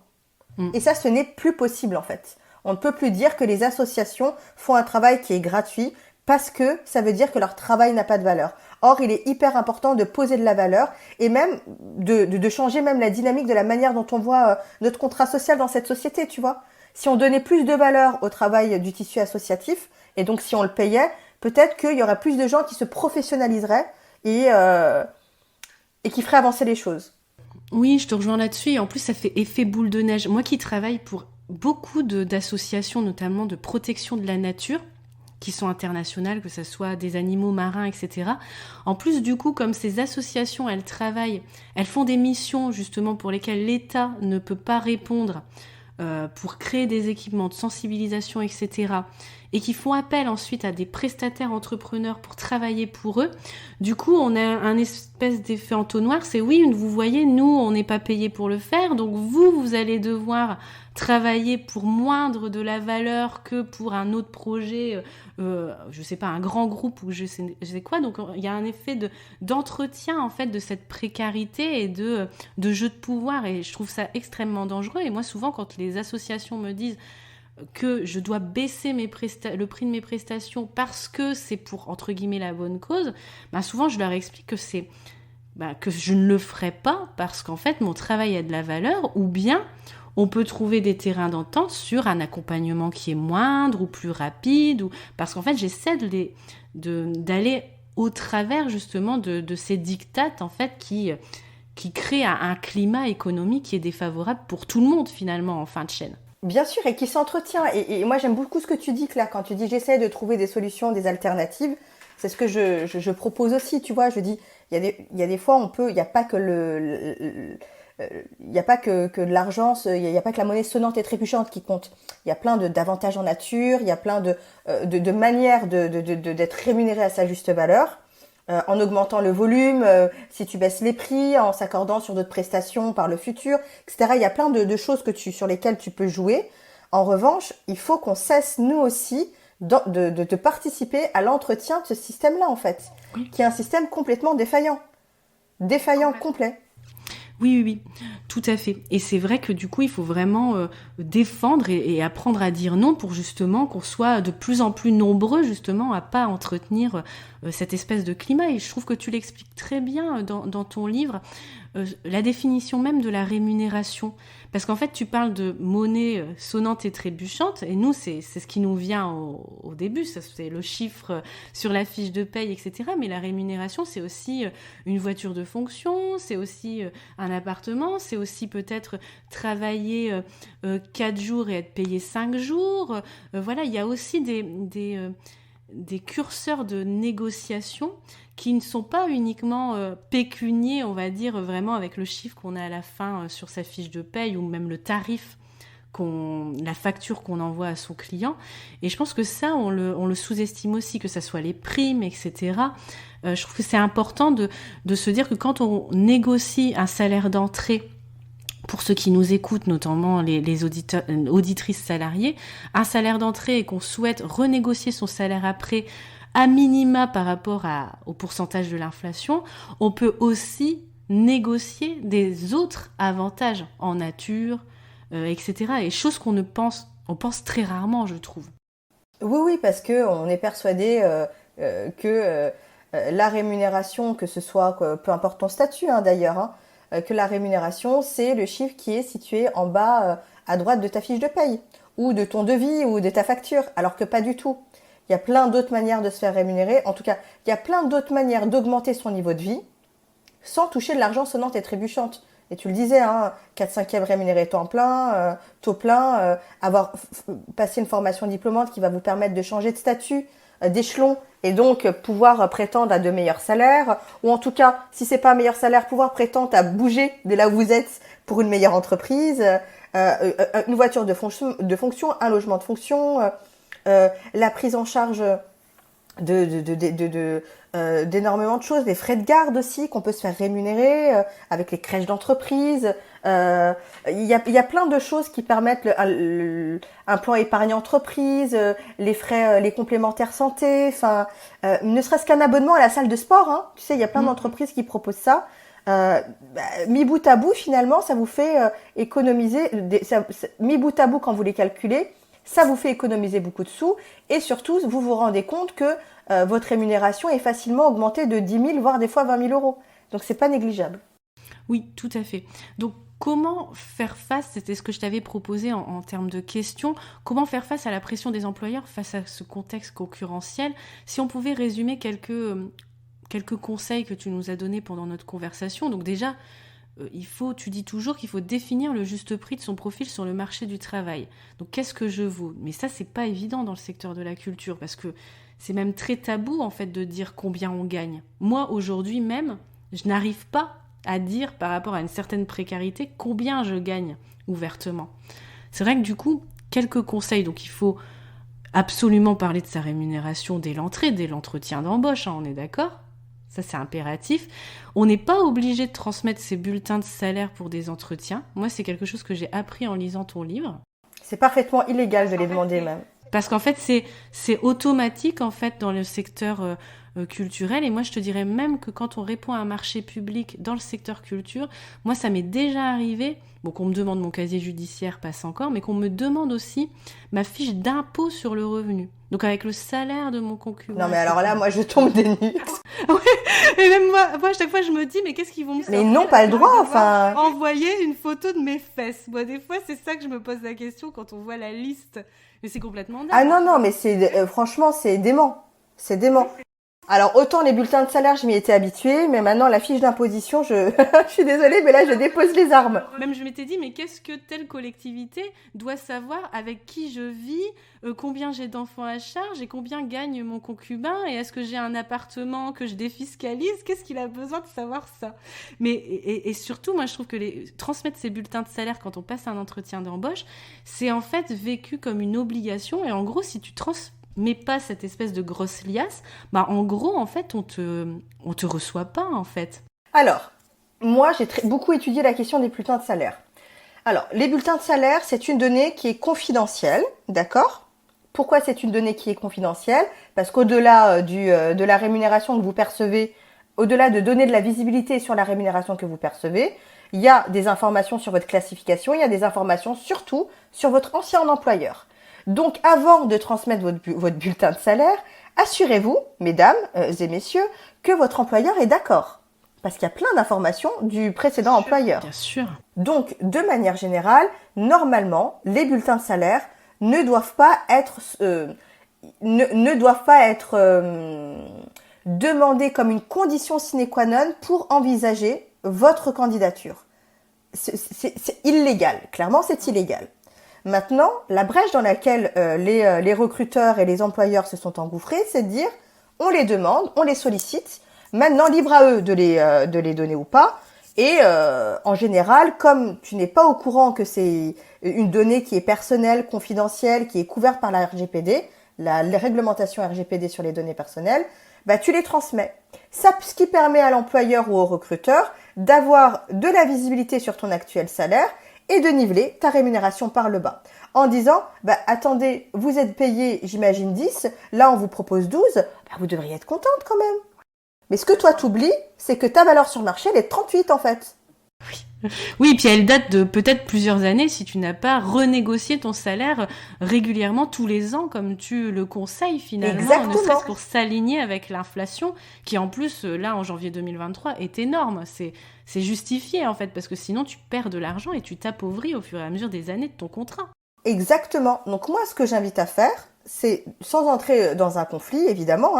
Et ça, ce n'est plus possible en fait. On ne peut plus dire que les associations font un travail qui est gratuit parce que ça veut dire que leur travail n'a pas de valeur. Or, il est hyper important de poser de la valeur et même de changer même la dynamique de la manière dont on voit notre contrat social dans cette société, tu vois. Si on donnait plus de valeur au travail du tissu associatif, et donc si on le payait, peut-être qu'il y aurait plus de gens qui se professionnaliseraient et qui ferait avancer les choses. Oui, je te rejoins là-dessus. Et en plus, ça fait effet boule de neige. Moi qui travaille pour beaucoup d'associations, notamment de protection de la nature, qui sont internationales, que ce soit des animaux marins, etc. En plus, du coup, comme ces associations, elles travaillent, elles font des missions justement pour lesquelles l'État ne peut pas répondre pour créer des équipements de sensibilisation, etc. et qui font appel ensuite à des prestataires entrepreneurs pour travailler pour eux, du coup, on a un espèce d'effet entonnoir. C'est oui, vous voyez, nous, on n'est pas payé pour le faire, donc vous allez devoir travailler pour moindre de la valeur que pour un autre projet, je sais pas, un grand groupe ou je sais quoi. Donc il y a un effet d'entretien en fait de cette précarité et de jeu de pouvoir, et je trouve ça extrêmement dangereux. Et moi souvent quand les associations me disent que je dois baisser le prix de mes prestations parce que c'est pour entre guillemets la bonne cause, souvent je leur explique que que je ne le ferai pas parce qu'en fait mon travail a de la valeur, ou bien on peut trouver des terrains d'entente sur un accompagnement qui est moindre ou plus rapide, parce qu'en fait j'essaie d'aller au travers justement de ces dictates en fait qui créent un climat économique qui est défavorable pour tout le monde finalement en fin de chaîne. Bien sûr, et qui s'entretient. Et moi, j'aime beaucoup ce que tu dis, Claire, quand tu dis j'essaie de trouver des solutions, des alternatives. C'est ce que je propose aussi, tu vois. Je dis, il y a des fois, il n'y a pas que il n'y a pas que de l'argent, il n'y a pas que la monnaie sonnante et trébuchante qui compte. Il y a plein d'avantages en nature, il y a plein de manières d'être rémunéré à sa juste valeur. En augmentant le volume, si tu baisses les prix, en s'accordant sur d'autres prestations par le futur, etc. Il y a plein de choses sur lesquelles tu peux jouer. En revanche, il faut qu'on cesse, nous aussi, de participer à l'entretien de ce système-là, en fait, oui, qui est un système complètement défaillant. Défaillant complet. Oui, tout à fait. Et c'est vrai que du coup, il faut vraiment défendre et apprendre à dire non pour justement qu'on soit de plus en plus nombreux justement à pas entretenir cette espèce de climat. Et je trouve que tu l'expliques très bien dans ton livre, la définition même de la rémunération. Parce qu'en fait, tu parles de monnaie sonnante et trébuchante, et nous, c'est ce qui nous vient au début, ça, c'est le chiffre sur la fiche de paye, etc. Mais la rémunération, c'est aussi une voiture de fonction, c'est aussi un appartement, c'est aussi peut-être travailler 4 jours et être payé 5 jours. Voilà, il y a aussi des curseurs de négociation qui ne sont pas uniquement pécuniers, on va dire, vraiment avec le chiffre qu'on a à la fin sur sa fiche de paye, ou même le tarif, la facture qu'on envoie à son client. Et je pense que ça, on le sous-estime aussi, que ça soit les primes, etc. Je trouve que c'est important de se dire que quand on négocie un salaire d'entrée, pour ceux qui nous écoutent, notamment les auditrices salariées, un salaire d'entrée et qu'on souhaite renégocier son salaire après, à minima par rapport au pourcentage de l'inflation, on peut aussi négocier des autres avantages en nature, etc. Et choses on pense très rarement, je trouve. Oui, parce qu'on est persuadé que la rémunération, que ce soit, peu importe ton statut d'ailleurs, que la rémunération, c'est le chiffre qui est situé en bas à droite de ta fiche de paye, ou de ton devis, ou de ta facture, alors que pas du tout. Il y a plein d'autres manières de se faire rémunérer. En tout cas, il y a plein d'autres manières d'augmenter son niveau de vie sans toucher de l'argent sonnante et trébuchante. Et tu le disais, 4/5e rémunéré temps plein, taux plein, avoir passé une formation diplômante qui va vous permettre de changer de statut, d'échelon, et donc pouvoir prétendre à de meilleurs salaires, ou en tout cas, si c'est pas un meilleur salaire, pouvoir prétendre à bouger de là où vous êtes pour une meilleure entreprise, une voiture de fonction, un logement de fonction, la prise en charge d'énormément de choses, les frais de garde aussi qu'on peut se faire rémunérer avec les crèches d'entreprise. Il y a plein de choses qui permettent un plan épargne entreprise, les frais, les complémentaires santé, enfin, ne serait-ce qu'un abonnement à la salle de sport. Tu sais, il y a plein d'entreprises qui proposent ça. Mi bout à bout, finalement, ça vous fait économiser. Mi bout à bout, quand vous les calculez, ça vous fait économiser beaucoup de sous, et surtout, vous vous rendez compte que votre rémunération est facilement augmentée de 10 000, voire des fois 20 000 euros. Donc, c'est pas négligeable. Oui, tout à fait. Donc, comment faire face, c'était ce que je t'avais proposé en termes de questions, comment faire face à la pression des employeurs face à ce contexte concurrentiel? Si on pouvait résumer quelques conseils que tu nous as donnés pendant notre conversation. Donc déjà, tu dis toujours qu'il faut définir le juste prix de son profil sur le marché du travail. Donc qu'est-ce que je vaux? Mais ça, c'est pas évident dans le secteur de la culture, parce que c'est même très tabou en fait de dire combien on gagne. Moi, aujourd'hui même, je n'arrive pas à dire par rapport à une certaine précarité combien je gagne ouvertement. C'est vrai que du coup, quelques conseils. Donc il faut absolument parler de sa rémunération dès l'entrée, dès l'entretien d'embauche, hein, on est d'accord ? Ça, c'est impératif. On n'est pas obligé de transmettre ses bulletins de salaire pour des entretiens. Moi, c'est quelque chose que j'ai appris en lisant ton livre. C'est parfaitement illégal de les demander même. Parce qu'en fait, c'est automatique en fait dans le secteur culturel. Et moi, je te dirais même que quand on répond à un marché public dans le secteur culture, moi, ça m'est déjà arrivé, bon, qu'on me demande mon casier judiciaire, passe encore, mais qu'on me demande aussi ma fiche d'impôt sur le revenu. Donc avec le salaire de mon concubin. Non mais alors là, moi je tombe des nues. Et même moi, à chaque fois, je me dis, mais qu'est-ce qu'ils vont me faire ? Mais ils n'ont pas le droit, enfin. Envoyer une photo de mes fesses. Moi, des fois, c'est ça que je me pose la question quand on voit la liste. Mais c'est complètement dingue. Ah non, mais franchement, c'est dément. C'est dément. Alors, autant les bulletins de salaire, je m'y étais habituée, mais maintenant, la fiche d'imposition, je suis désolée, mais là, je dépose les armes. Même je m'étais dit, mais qu'est-ce que telle collectivité doit savoir avec qui je vis, combien j'ai d'enfants à charge et combien gagne mon concubin et est-ce que j'ai un appartement que je défiscalise ? Qu'est-ce qu'il a besoin de savoir ça ? Mais et surtout, moi, je trouve que transmettre ces bulletins de salaire quand on passe un entretien d'embauche, c'est en fait vécu comme une obligation et en gros, si tu mais pas cette espèce de grosse liasse, bah en gros, en fait, on te reçoit pas, en fait. Alors, moi, j'ai beaucoup étudié la question des bulletins de salaire. Alors, les bulletins de salaire, c'est une donnée qui est confidentielle, d'accord ? Pourquoi c'est une donnée qui est confidentielle ? Parce qu'au-delà de la rémunération que vous percevez, au-delà de donner de la visibilité sur la rémunération que vous percevez, il y a des informations sur votre classification, il y a des informations surtout sur votre ancien employeur. Donc, avant de transmettre votre bulletin de salaire, assurez-vous, mesdames et messieurs, que votre employeur est d'accord. Parce qu'il y a plein d'informations du précédent employeur. Bien sûr. Donc, de manière générale, normalement, les bulletins de salaire ne doivent pas être, demandés comme une condition sine qua non pour envisager votre candidature. C'est illégal. Clairement, c'est illégal. Maintenant, la brèche dans laquelle les recruteurs et les employeurs se sont engouffrés, c'est de dire, on les demande, on les sollicite, maintenant libre à eux de les donner ou pas. Et en général, comme tu n'es pas au courant que c'est une donnée qui est personnelle, confidentielle, qui est couverte par la RGPD, la réglementation RGPD sur les données personnelles, bah tu les transmets. Ça, ce qui permet à l'employeur ou au recruteur d'avoir de la visibilité sur ton actuel salaire et de niveler ta rémunération par le bas. En disant, bah, attendez, vous êtes payé, j'imagine 10, là on vous propose 12, bah, vous devriez être contente quand même. Mais ce que toi t'oublies, c'est que ta valeur sur le marché, elle est 38 en fait. Oui, puis elle date de peut-être plusieurs années si tu n'as pas renégocié ton salaire régulièrement tous les ans comme tu le conseilles finalement. Exactement. Ne serait-ce pour s'aligner avec l'inflation qui en plus, là en janvier 2023, est énorme. C'est justifié en fait parce que sinon tu perds de l'argent et tu t'appauvris au fur et à mesure des années de ton contrat. Exactement. Donc moi, ce que j'invite à faire, c'est, sans entrer dans un conflit évidemment,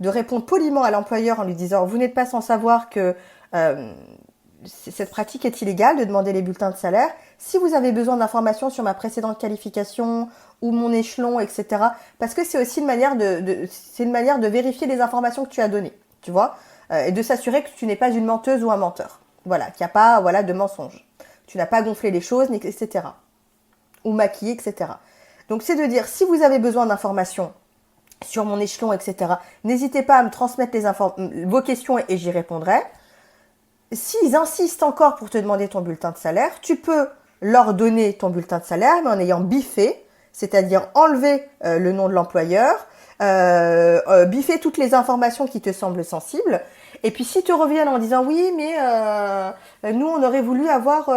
de répondre poliment à l'employeur en lui disant « Vous n'êtes pas sans savoir que cette pratique est illégale de demander les bulletins de salaire. Si vous avez besoin d'informations sur ma précédente qualification ou mon échelon, etc. » Parce que c'est aussi une manière de vérifier les informations que tu as données, tu vois, et de s'assurer que tu n'es pas une menteuse ou un menteur. Voilà, qu'il n'y a pas de mensonge. Tu n'as pas gonflé les choses, etc. Ou maquillé, etc. Donc c'est de dire, si vous avez besoin d'informations sur mon échelon, etc., n'hésitez pas à me transmettre vos questions et j'y répondrai. S'ils insistent encore pour te demander ton bulletin de salaire, tu peux leur donner ton bulletin de salaire, mais en ayant biffé, c'est-à-dire enlever le nom de l'employeur, biffer toutes les informations qui te semblent sensibles. Et puis si te reviennent en disant oui, mais nous on aurait voulu avoir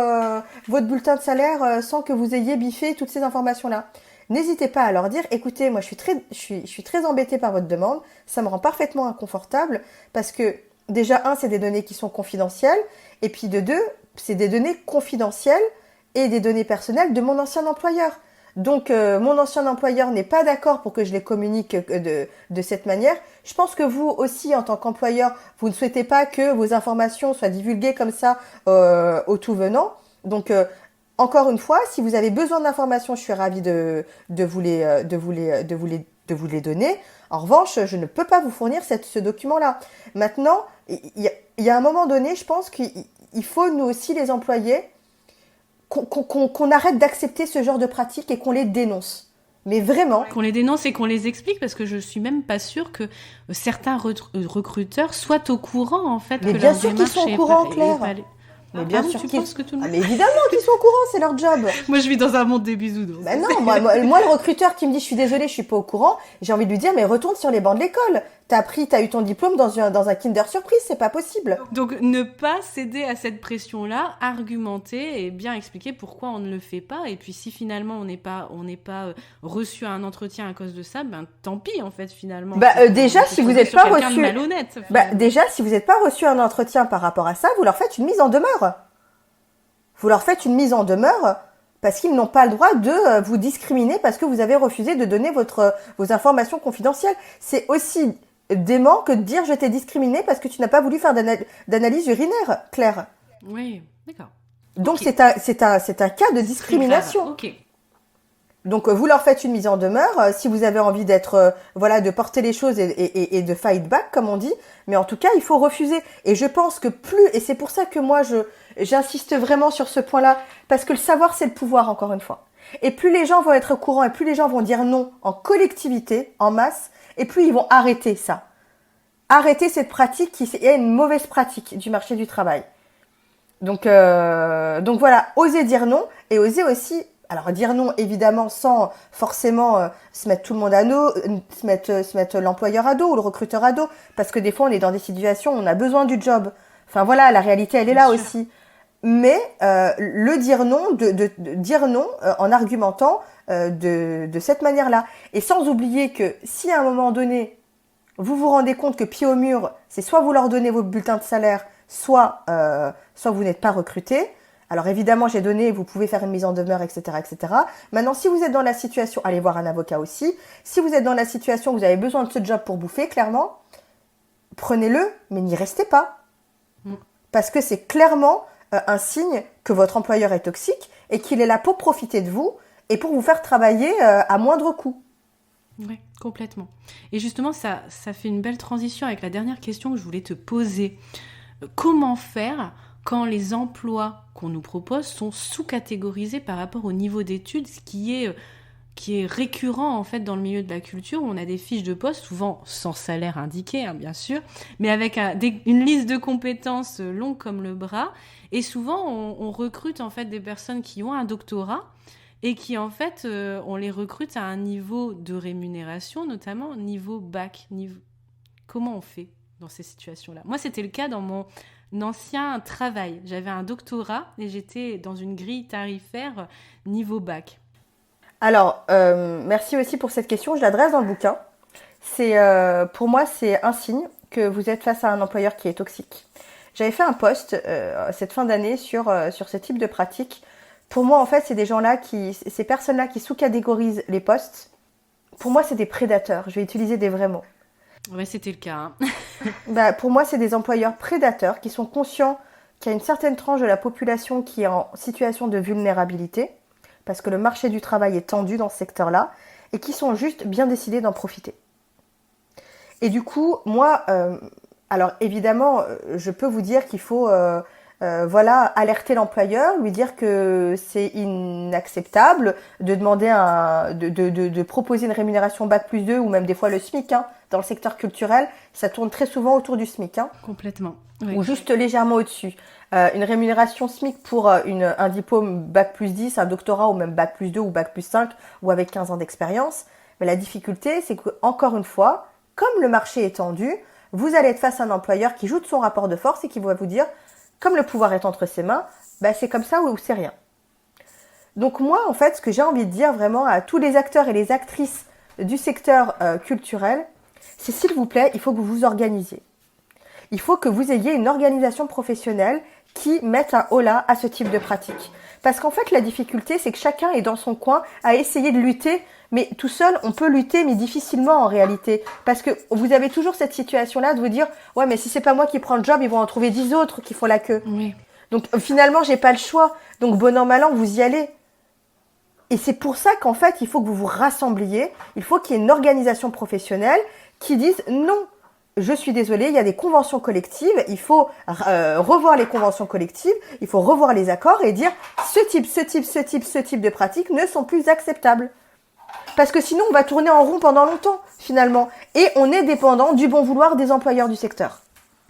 votre bulletin de salaire sans que vous ayez biffé toutes ces informations-là. N'hésitez pas à leur dire, écoutez, moi je suis très embêtée par votre demande, ça me rend parfaitement inconfortable parce que déjà c'est des données qui sont confidentielles et puis de deux, c'est des données confidentielles et des données personnelles de mon ancien employeur. Donc, mon ancien employeur n'est pas d'accord pour que je les communique de cette manière. Je pense que vous aussi, en tant qu'employeur, vous ne souhaitez pas que vos informations soient divulguées comme ça au tout venant. Donc, encore une fois, si vous avez besoin d'informations, je suis ravie de vous les donner. En revanche, je ne peux pas vous fournir ce document-là. Maintenant, il y a un moment donné, je pense qu'il faut, nous aussi, les employés, qu'on arrête d'accepter ce genre de pratiques et qu'on les dénonce. Mais vraiment. Qu'on les dénonce et qu'on les explique, parce que je suis même pas sûre que certains recruteurs soient au courant, en fait. Mais que bien leur sûr qu'ils sont au courant, Claire. Mais bien sûr tu penses que tout le monde... mais évidemment qu'ils sont au courant, c'est leur job. Moi, je vis dans un monde des bisounours. Bah non, moi, le recruteur qui me dit je suis désolée, je suis pas au courant, j'ai envie de lui dire mais retourne sur les bancs de l'école. T'as eu ton diplôme dans un Kinder Surprise, c'est pas possible. Donc ne pas céder à cette pression-là, argumenter et bien expliquer pourquoi on ne le fait pas. Et puis si finalement on n'est pas reçu à un entretien à cause de ça, ben tant pis en fait finalement. Déjà si vous n'êtes pas reçu, malhonnête. Déjà si vous n'êtes pas reçu à un entretien par rapport à ça, vous leur faites une mise en demeure. Vous leur faites une mise en demeure. Parce qu'ils n'ont pas le droit de vous discriminer parce que vous avez refusé de donner vos informations confidentielles. C'est aussi dément que de dire je t'ai discriminé parce que tu n'as pas voulu faire d'analyse urinaire, Claire. Oui, d'accord. Donc okay. c'est un cas de discrimination. Ok. Donc vous leur faites une mise en demeure si vous avez envie de porter les choses et de fight back comme on dit. Mais en tout cas il faut refuser. Et je pense que et c'est pour ça que moi j'insiste vraiment sur ce point-là parce que le savoir c'est le pouvoir encore une fois. Et plus les gens vont être au courant et plus les gens vont dire non en collectivité, en masse, et plus ils vont arrêter ça. Arrêter cette pratique qui est une mauvaise pratique du marché du travail. Donc voilà, oser dire non et oser aussi, alors dire non évidemment sans forcément se mettre tout le monde à dos, se mettre l'employeur à dos ou le recruteur à dos, parce que des fois on est dans des situations où on a besoin du job. Enfin voilà, la réalité elle est là aussi. Mais le dire non, de dire non en argumentant de cette manière-là. Et sans oublier que si à un moment donné, vous vous rendez compte que pied au mur, c'est soit vous leur donnez vos bulletins de salaire, soit vous n'êtes pas recruté. Alors évidemment, j'ai donné, vous pouvez faire une mise en demeure, etc., etc. Maintenant, si vous êtes dans la situation, allez voir un avocat aussi. Si vous êtes dans la situation où vous avez besoin de ce job pour bouffer, clairement, prenez-le, mais n'y restez pas. Parce que c'est clairement un signe que votre employeur est toxique et qu'il est là pour profiter de vous et pour vous faire travailler à moindre coût. Oui, complètement. Et justement, ça fait une belle transition avec la dernière question que je voulais te poser. Comment faire quand les emplois qu'on nous propose sont sous-catégorisés par rapport au niveau d'études, ce qui est récurrent en fait dans le milieu de la culture, où on a des fiches de poste, souvent sans salaire indiqué, bien sûr, mais avec une liste de compétences longue comme le bras. Et souvent, on recrute en fait des personnes qui ont un doctorat et qui en fait, on les recrute à un niveau de rémunération, notamment niveau bac. Comment on fait dans ces situations-là ? Moi, c'était le cas dans mon ancien travail. J'avais un doctorat et j'étais dans une grille tarifaire niveau bac. Alors, merci aussi pour cette question. Je l'adresse dans le bouquin. Pour moi, c'est un signe que vous êtes face à un employeur qui est toxique. J'avais fait un post cette fin d'année sur ce type de pratique. Pour moi, en fait, c'est ces personnes-là qui sous-catégorisent les postes. Pour moi, c'est des prédateurs. Je vais utiliser des vrais mots. Ouais, c'était le cas. Pour moi, c'est des employeurs prédateurs qui sont conscients qu'il y a une certaine tranche de la population qui est en situation de vulnérabilité, parce que le marché du travail est tendu dans ce secteur-là, et qui sont juste bien décidés d'en profiter. Et du coup, moi, alors évidemment, je peux vous dire qu'il faut alerter l'employeur, lui dire que c'est inacceptable de demander de proposer une rémunération bac+2 ou même des fois le SMIC. Dans le secteur culturel, ça tourne très souvent autour du SMIC. Complètement. Oui. Ou juste légèrement au-dessus. Une rémunération SMIC pour un diplôme bac+10, un doctorat ou même bac+2 ou bac+5 ou avec 15 ans d'expérience. Mais la difficulté, c'est que encore une fois, comme le marché est tendu, vous allez être face à un employeur qui joue de son rapport de force et qui va vous dire, comme le pouvoir est entre ses mains, c'est comme ça ou c'est rien. Donc moi, en fait, ce que j'ai envie de dire vraiment à tous les acteurs et les actrices du secteur culturel, c'est s'il vous plaît, il faut que vous vous organisiez. Il faut que vous ayez une organisation professionnelle qui mette un holà à ce type de pratique. Parce qu'en fait, la difficulté, c'est que chacun est dans son coin à essayer de lutter, mais tout seul, on peut lutter, mais difficilement en réalité. Parce que vous avez toujours cette situation-là de vous dire « Ouais, mais si c'est pas moi qui prends le job, ils vont en trouver 10 autres qui font la queue. Oui. » Donc finalement, j'ai pas le choix. Donc bon an, mal an, vous y allez. Et c'est pour ça qu'en fait, il faut que vous vous rassembliez. Il faut qu'il y ait une organisation professionnelle qui dise « Non, je suis désolée, il y a des conventions collectives, il faut revoir les conventions collectives, il faut revoir les accords et dire ce type de pratiques ne sont plus acceptables. » Parce que sinon, on va tourner en rond pendant longtemps, finalement. Et on est dépendant du bon vouloir des employeurs du secteur.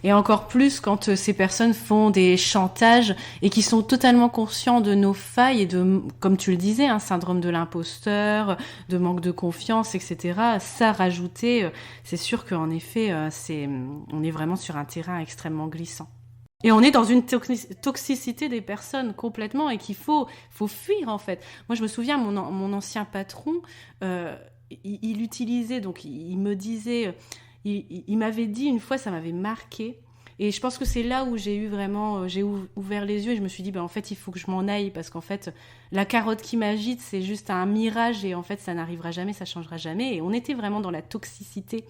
Et encore plus quand ces personnes font des chantages et qui sont totalement conscients de nos failles et de, comme tu le disais, syndrome de l'imposteur, de manque de confiance, etc. Ça rajouté, c'est sûr qu'en effet, on est vraiment sur un terrain extrêmement glissant. Et on est dans une toxicité des personnes complètement et qu'il faut fuir en fait. Moi je me souviens, mon ancien patron, il utilisait, donc il me disait... Il m'avait dit une fois, ça m'avait marqué. Et je pense que c'est là où j'ai ouvert les yeux et je me suis dit, en fait, il faut que je m'en aille parce qu'en fait, la carotte qui m'agite, c'est juste un mirage et en fait, ça n'arrivera jamais, ça changera jamais. Et on était vraiment dans la toxicité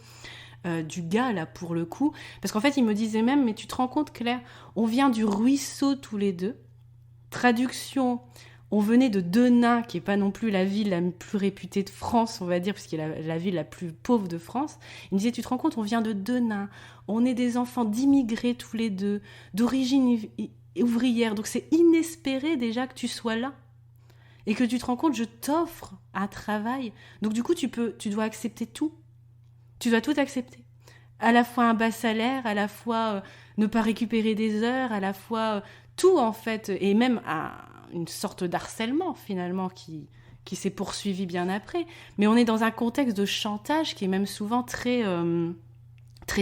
du gars, là, pour le coup. Parce qu'en fait, il me disait même, mais tu te rends compte, Claire, on vient du ruisseau tous les deux. Traduction... On venait de Denain, qui n'est pas non plus la ville la plus réputée de France, on va dire, puisqu'il est la ville la plus pauvre de France. Il me disait, tu te rends compte, on vient de Denain, on est des enfants d'immigrés tous les deux, d'origine ouvrière, donc c'est inespéré déjà que tu sois là. Et que tu te rends compte, je t'offre un travail. Donc du coup, tu dois accepter tout. Tu dois tout accepter. À la fois un bas salaire, à la fois ne pas récupérer des heures, à la fois tout en fait, et même une sorte d'harcèlement finalement qui s'est poursuivi bien après. Mais on est dans un contexte de chantage qui est même souvent très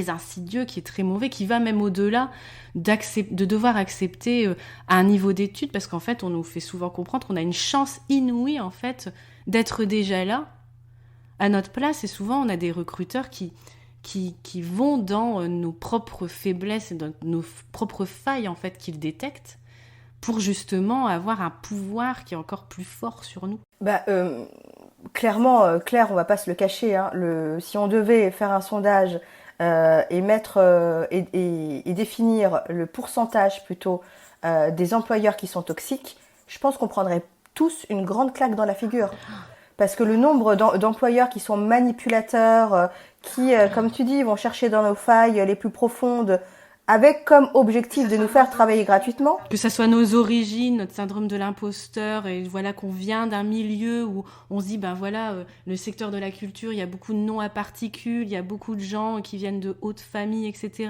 insidieux, qui est très mauvais, qui va même au-delà de devoir accepter un niveau d'études, parce qu'en fait on nous fait souvent comprendre qu'on a une chance inouïe en fait d'être déjà là à notre place, et souvent on a des recruteurs qui vont dans nos propres faiblesses et dans nos propres failles en fait qu'ils détectent pour justement avoir un pouvoir qui est encore plus fort sur nous. Clairement, Claire, on va pas se le cacher, si on devait faire un sondage et mettre et définir le pourcentage plutôt des employeurs qui sont toxiques, je pense qu'on prendrait tous une grande claque dans la figure. Parce que le nombre d'employeurs qui sont manipulateurs, qui, comme tu dis, vont chercher dans nos failles les plus profondes, avec comme objectif de nous faire travailler gratuitement. Que ça soit nos origines, notre syndrome de l'imposteur, et voilà qu'on vient d'un milieu où on se dit, le secteur de la culture, il y a beaucoup de noms à particules, il y a beaucoup de gens qui viennent de hautes familles, etc.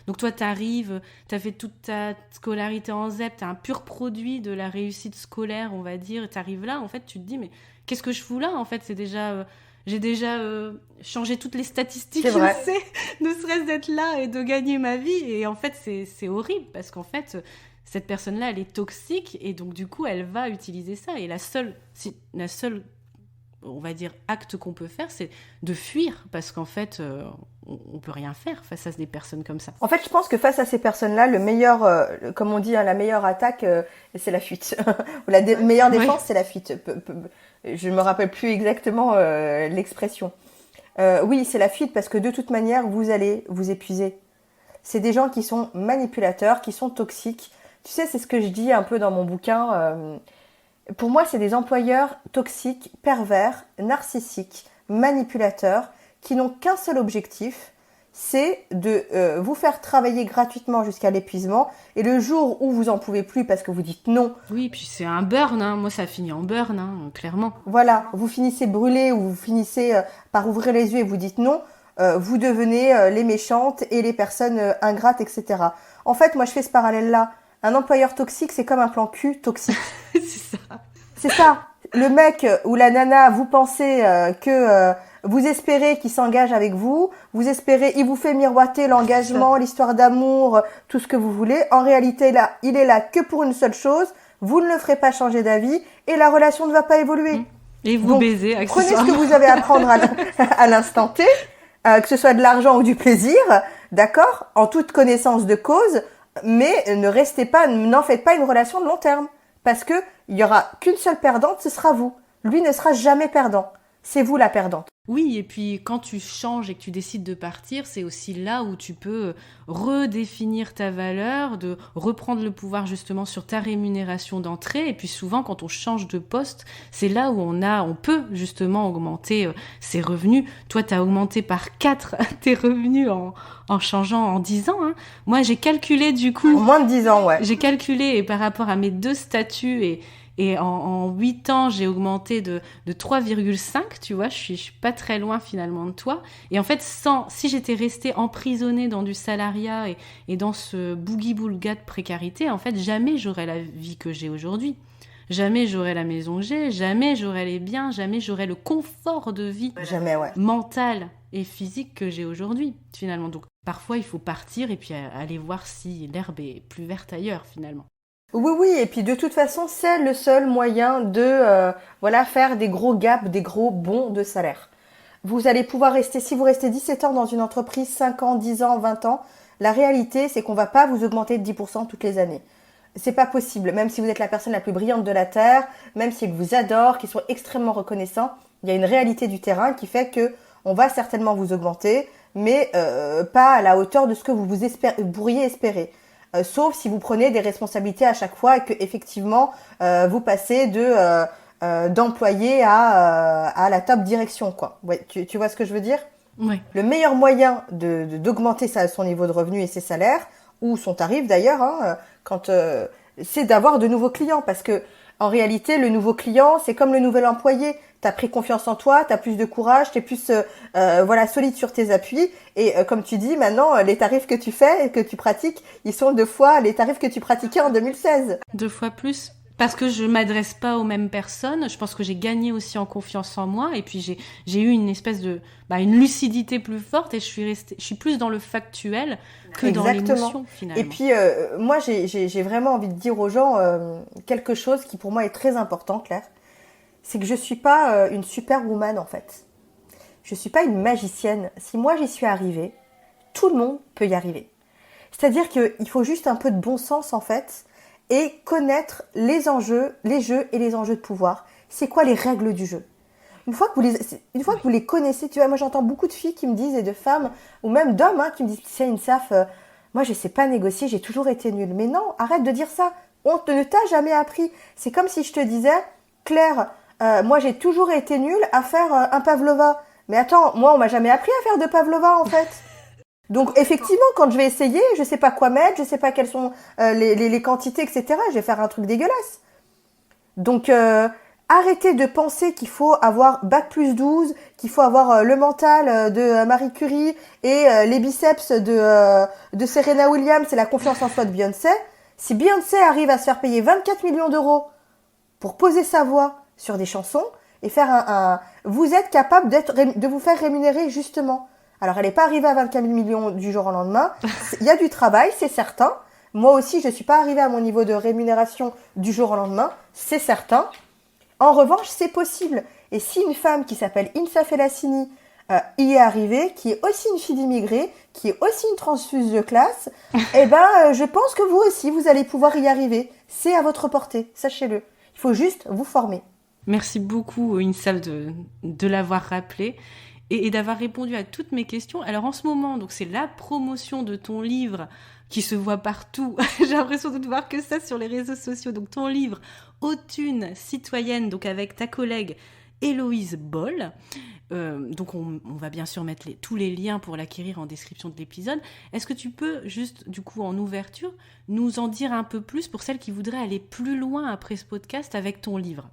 Donc toi, t'arrives, t'as fait toute ta scolarité en ZEP, t'es un pur produit de la réussite scolaire, on va dire, et t'arrives là, en fait, tu te dis, mais qu'est-ce que je fous là ? En fait, c'est déjà... J'ai déjà changé toutes les statistiques, ne serait-ce d'être là et de gagner ma vie. Et en fait, c'est horrible parce qu'en fait, cette personne-là, elle est toxique et donc du coup, elle va utiliser ça. Et la seule, on va dire, acte qu'on peut faire, c'est de fuir parce qu'en fait, on peut rien faire face à des personnes comme ça. En fait, je pense que face à ces personnes-là, le meilleur, comme on dit, la meilleure attaque, c'est la fuite. Ou la meilleure défense, c'est la fuite. Je ne me rappelle plus exactement l'expression. Oui, c'est la fuite parce que de toute manière, vous allez vous épuiser. C'est des gens qui sont manipulateurs, qui sont toxiques. Tu sais, c'est ce que je dis un peu dans mon bouquin. Pour moi, c'est des employeurs toxiques, pervers, narcissiques, manipulateurs, qui n'ont qu'un seul objectif, c'est de vous faire travailler gratuitement jusqu'à l'épuisement. Et le jour où vous en pouvez plus parce que vous dites non... Oui, puis c'est un burn, moi ça finit en burn, clairement. Voilà, vous finissez brûlé ou vous finissez par ouvrir les yeux et vous dites non, vous devenez les méchantes et les personnes ingrates, etc. En fait, moi je fais ce parallèle-là. Un employeur toxique, c'est comme un plan cul toxique. C'est ça. C'est ça. Le mec ou la nana, vous pensez que... vous espérez qu'il s'engage avec vous, il vous fait miroiter l'engagement, l'histoire d'amour, tout ce que vous voulez. En réalité, là, il est là que pour une seule chose, vous ne le ferez pas changer d'avis et la relation ne va pas évoluer. Et vous baisez accessoirement. Prenez ce que vous avez à prendre à l'instant T, que ce soit de l'argent ou du plaisir, d'accord, en toute connaissance de cause, mais n'en faites pas une relation de long terme. Parce que il y aura qu'une seule perdante, ce sera vous. Lui ne sera jamais perdant. C'est vous la perdante. Oui, et puis quand tu changes et que tu décides de partir, c'est aussi là où tu peux redéfinir ta valeur, de reprendre le pouvoir justement sur ta rémunération d'entrée. Et puis souvent, quand on change de poste, c'est là où on peut justement augmenter ses revenus. Toi, tu as augmenté par 4 tes revenus en changeant en 10 ans. Moi, j'ai calculé du coup... En moins de 10 ans, ouais. J'ai calculé et par rapport à mes 2 statuts et Et en 8 ans, j'ai augmenté de 3,5, tu vois, je suis pas très loin finalement de toi. Et en fait, si j'étais restée emprisonnée dans du salariat et dans ce boogie-boulga de précarité, en fait, jamais j'aurais la vie que j'ai aujourd'hui. Jamais j'aurais la maison que j'ai, jamais j'aurais les biens, jamais j'aurais le confort de vie Jamais, ouais. mental et physique que j'ai aujourd'hui, finalement. Donc, parfois, il faut partir et puis aller voir si l'herbe est plus verte ailleurs, finalement. Oui, et puis de toute façon, c'est le seul moyen de faire des gros gaps, des gros bonds de salaire. Vous allez pouvoir rester, si vous restez 17 ans dans une entreprise, 5 ans, 10 ans, 20 ans, la réalité, c'est qu'on va pas vous augmenter de 10% toutes les années. C'est pas possible, même si vous êtes la personne la plus brillante de la Terre, même s'ils vous adorent, qu'ils sont extrêmement reconnaissants, il y a une réalité du terrain qui fait que on va certainement vous augmenter, mais pas à la hauteur de ce que vous pourriez espérer. Sauf si vous prenez des responsabilités à chaque fois et que effectivement vous passez d'employé à la top direction, quoi. Ouais, tu vois ce que je veux dire? Ouais. Le meilleur moyen d'augmenter son niveau de revenu et ses salaires, ou son tarif d'ailleurs, c'est d'avoir de nouveaux clients, parce que en réalité, le nouveau client, c'est comme le nouvel employé. T'as pris confiance en toi, t'as plus de courage, t'es plus solide sur tes appuis. Et comme tu dis, maintenant, les tarifs que tu fais et que tu pratiques, ils sont 2 fois les tarifs que tu pratiquais en 2016. 2 fois plus. Parce que je m'adresse pas aux mêmes personnes. Je pense que j'ai gagné aussi en confiance en moi. Et puis j'ai eu une espèce de une lucidité plus forte. Et je suis plus dans le factuel que dans l'émotion, finalement. Et puis moi, j'ai vraiment envie de dire aux gens quelque chose qui pour moi est très important, Claire. C'est que je suis pas une superwoman en fait. Je suis pas une magicienne. Si moi j'y suis arrivée, tout le monde peut y arriver. C'est-à-dire qu'il faut juste un peu de bon sens en fait et connaître les enjeux, les jeux et les enjeux de pouvoir. C'est quoi les règles du jeu? Une fois que vous les connaissez, tu vois, moi j'entends beaucoup de filles qui me disent, et de femmes, ou même d'hommes, qui me disent, tu sais, Insaf, moi je sais pas négocier, j'ai toujours été nulle. Mais non, arrête de dire ça. On ne t'a jamais appris. C'est comme si je te disais, Claire, moi j'ai toujours été nulle à faire un pavlova. Mais attends, moi on m'a jamais appris à faire de pavlova en fait. Donc effectivement, quand je vais essayer, je sais pas quoi mettre, je sais pas quelles sont les quantités, etc. Je vais faire un truc dégueulasse. Donc arrêtez de penser qu'il faut avoir bac+12, qu'il faut avoir le mental de Marie Curie et les biceps de Serena Williams et la confiance en soi de Beyoncé. Si Beyoncé arrive à se faire payer 24 millions d'euros pour poser sa voix sur des chansons et faire vous êtes capable de vous faire rémunérer justement. Alors, elle n'est pas arrivée à 24 millions du jour au lendemain. Il y a du travail, c'est certain. Moi aussi, je ne suis pas arrivée à mon niveau de rémunération du jour au lendemain, c'est certain. En revanche, c'est possible. Et si une femme qui s'appelle Insaf El Hassiny y est arrivée, qui est aussi une fille d'immigrés, qui est aussi une transfuse de classe, je pense que vous aussi, vous allez pouvoir y arriver. C'est à votre portée, sachez-le. Il faut juste vous former. Merci beaucoup, Insaf, de l'avoir rappelé. Et d'avoir répondu à toutes mes questions. Alors en ce moment, donc c'est la promotion de ton livre qui se voit partout. J'ai l'impression de ne voir que ça sur les réseaux sociaux. Donc ton livre Autune citoyenne, donc avec ta collègue Héloïse Boll. Donc on va bien sûr mettre tous les liens pour l'acquérir en description de l'épisode. Est-ce que tu peux juste, du coup, en ouverture, nous en dire un peu plus pour celles qui voudraient aller plus loin après ce podcast avec ton livre?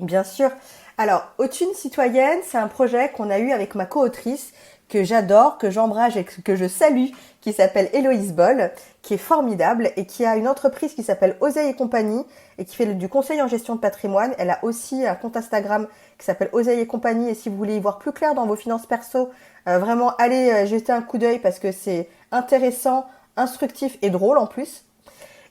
Bien sûr. Alors, Autune citoyenne, c'est un projet qu'on a eu avec ma co-autrice, que j'adore, que j'embrasse et que je salue, qui s'appelle Héloïse Boll, qui est formidable et qui a une entreprise qui s'appelle Oseille et compagnie et qui fait du conseil en gestion de patrimoine. Elle a aussi un compte Instagram qui s'appelle Oseille et compagnie, et si vous voulez y voir plus clair dans vos finances perso, vraiment allez jeter un coup d'œil parce que c'est intéressant, instructif et drôle en plus.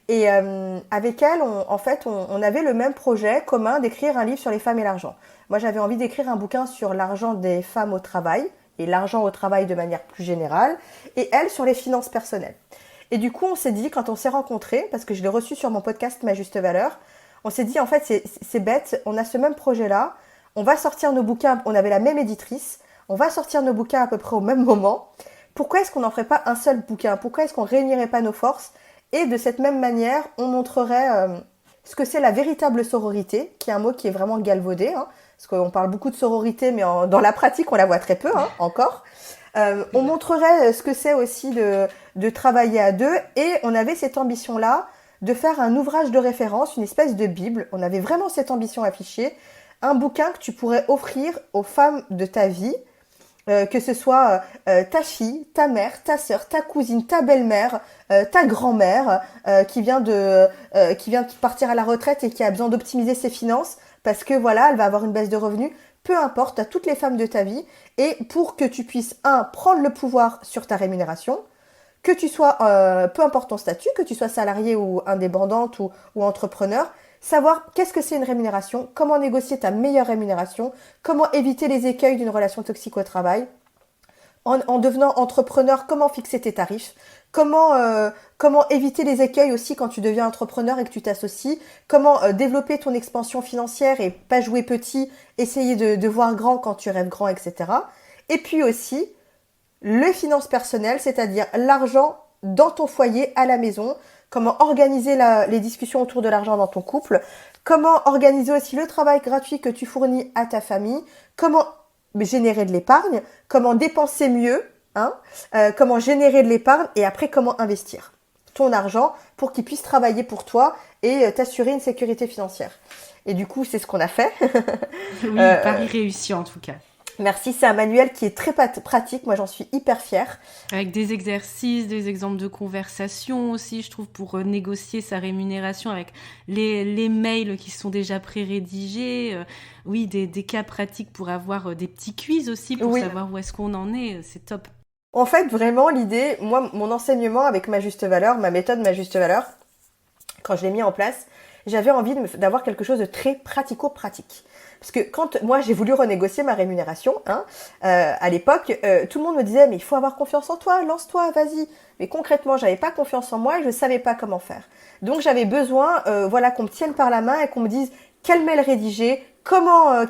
Et avec elle, on avait le même projet commun d'écrire un livre sur les femmes et l'argent. Moi, j'avais envie d'écrire un bouquin sur l'argent des femmes au travail et l'argent au travail de manière plus générale, et elle sur les finances personnelles. Et du coup, on s'est dit, quand on s'est rencontrés, parce que je l'ai reçu sur mon podcast Ma Juste Valeur, on s'est dit, en fait, c'est bête, on a ce même projet-là, on va sortir nos bouquins, on avait la même éditrice, on va sortir nos bouquins à peu près au même moment. Pourquoi est-ce qu'on n'en ferait pas un seul bouquin? Pourquoi est-ce qu'on ne réunirait pas nos forces? Et de cette même manière, on montrerait ce que c'est la véritable sororité, qui est un mot qui est vraiment galvaudé, parce qu'on parle beaucoup de sororité, mais dans la pratique, on la voit très peu, encore. On montrerait ce que c'est aussi de travailler à deux, et on avait cette ambition-là de faire un ouvrage de référence, une espèce de Bible. On avait vraiment cette ambition affichée. Un bouquin que tu pourrais offrir aux femmes de ta vie, que ce soit ta fille, ta mère, ta sœur, ta cousine, ta belle-mère, ta grand-mère qui vient de partir à la retraite et qui a besoin d'optimiser ses finances parce que voilà, elle va avoir une baisse de revenus. Peu importe, à toutes les femmes de ta vie, et pour que tu puisses, prendre le pouvoir sur ta rémunération, que tu sois, peu importe ton statut, que tu sois salarié ou indépendante ou entrepreneur, savoir qu'est-ce que c'est une rémunération, comment négocier ta meilleure rémunération, comment éviter les écueils d'une relation toxique au travail, en devenant entrepreneur, comment fixer tes tarifs, comment éviter les écueils aussi quand tu deviens entrepreneur et que tu t'associes, comment développer ton expansion financière et pas jouer petit, essayer de voir grand quand tu rêves grand, etc. Et puis aussi, les finances personnelles, c'est-à-dire l'argent dans ton foyer, à la maison, comment organiser les discussions autour de l'argent dans ton couple, comment organiser aussi le travail gratuit que tu fournis à ta famille, comment générer de l'épargne, comment dépenser mieux, comment générer de l'épargne et après comment investir ton argent pour qu'il puisse travailler pour toi et t'assurer une sécurité financière. Et du coup, c'est ce qu'on a fait. Oui, pari réussi en tout cas. Merci, c'est un manuel qui est très pratique, moi j'en suis hyper fière. Avec des exercices, des exemples de conversation aussi, je trouve, pour négocier sa rémunération avec les mails qui sont déjà pré-rédigés. Oui, des cas pratiques pour avoir des petits quiz aussi, pour savoir où est-ce qu'on en est, c'est top. En fait, vraiment, l'idée, moi, mon enseignement avec ma juste valeur, ma méthode, ma juste valeur, quand je l'ai mis en place, j'avais envie d'avoir quelque chose de très pratico-pratique. Parce que quand moi j'ai voulu renégocier ma rémunération, à l'époque, tout le monde me disait mais il faut avoir confiance en toi, lance-toi, vas-y. Mais concrètement, j'avais pas confiance en moi et je savais pas comment faire. Donc j'avais besoin, qu'on me tienne par la main et qu'on me dise quel mail rédiger,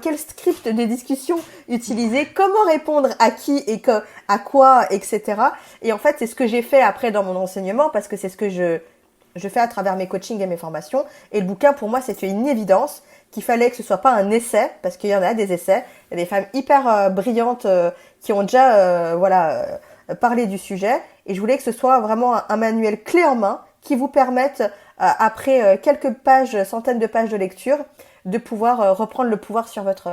quel script de discussion utiliser, comment répondre à qui et à quoi, etc. Et en fait, c'est ce que j'ai fait après dans mon enseignement parce que c'est ce que je fais à travers mes coachings et mes formations. Et le bouquin, pour moi, c'était une évidence qu'il fallait que ce soit pas un essai, parce qu'il y en a des essais. Il y a des femmes hyper brillantes qui ont déjà parlé du sujet. Et je voulais que ce soit vraiment un manuel clé en main qui vous permette, après quelques pages, centaines de pages de lecture, de pouvoir reprendre le pouvoir sur votre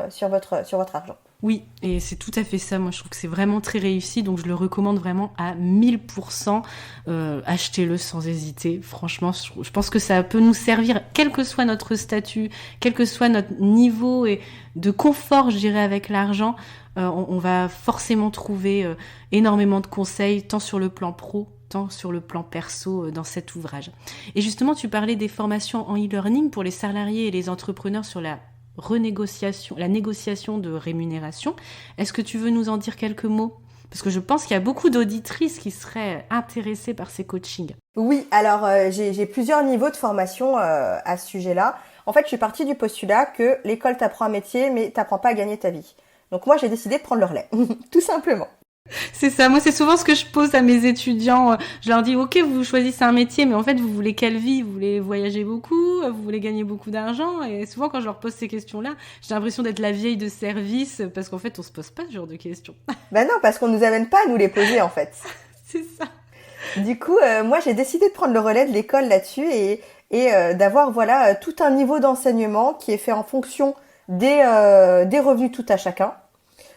argent. Oui, et c'est tout à fait ça. Moi, je trouve que c'est vraiment très réussi, donc je le recommande vraiment à 1000%. Achetez-le sans hésiter. Franchement, je pense que ça peut nous servir, quel que soit notre statut, quel que soit notre niveau et de confort, je dirais, avec l'argent. On va forcément trouver énormément de conseils, tant sur le plan pro, tant sur le plan perso dans cet ouvrage. Et justement, tu parlais des formations en e-learning pour les salariés et les entrepreneurs sur la négociation de rémunération. Est-ce que tu veux nous en dire quelques mots ? Parce que je pense qu'il y a beaucoup d'auditrices qui seraient intéressées par ces coachings. Oui, alors j'ai plusieurs niveaux de formation à ce sujet-là. En fait, je suis partie du postulat que l'école t'apprend un métier, mais t'apprend pas à gagner ta vie. Donc moi, j'ai décidé de prendre le relais, tout simplement. C'est ça, moi c'est souvent ce que je pose à mes étudiants. Je leur dis, ok, vous choisissez un métier, mais en fait vous voulez quelle vie ? Vous voulez voyager beaucoup ? Vous voulez gagner beaucoup d'argent ? Et souvent quand je leur pose ces questions-là, j'ai l'impression d'être la vieille de service, parce qu'en fait on se pose pas ce genre de questions. Ben non, parce qu'on nous amène pas à nous les poser en fait. C'est ça. Du coup, moi j'ai décidé de prendre le relais de l'école là-dessus et d'avoir tout un niveau d'enseignement qui est fait en fonction des revenus tout à chacun.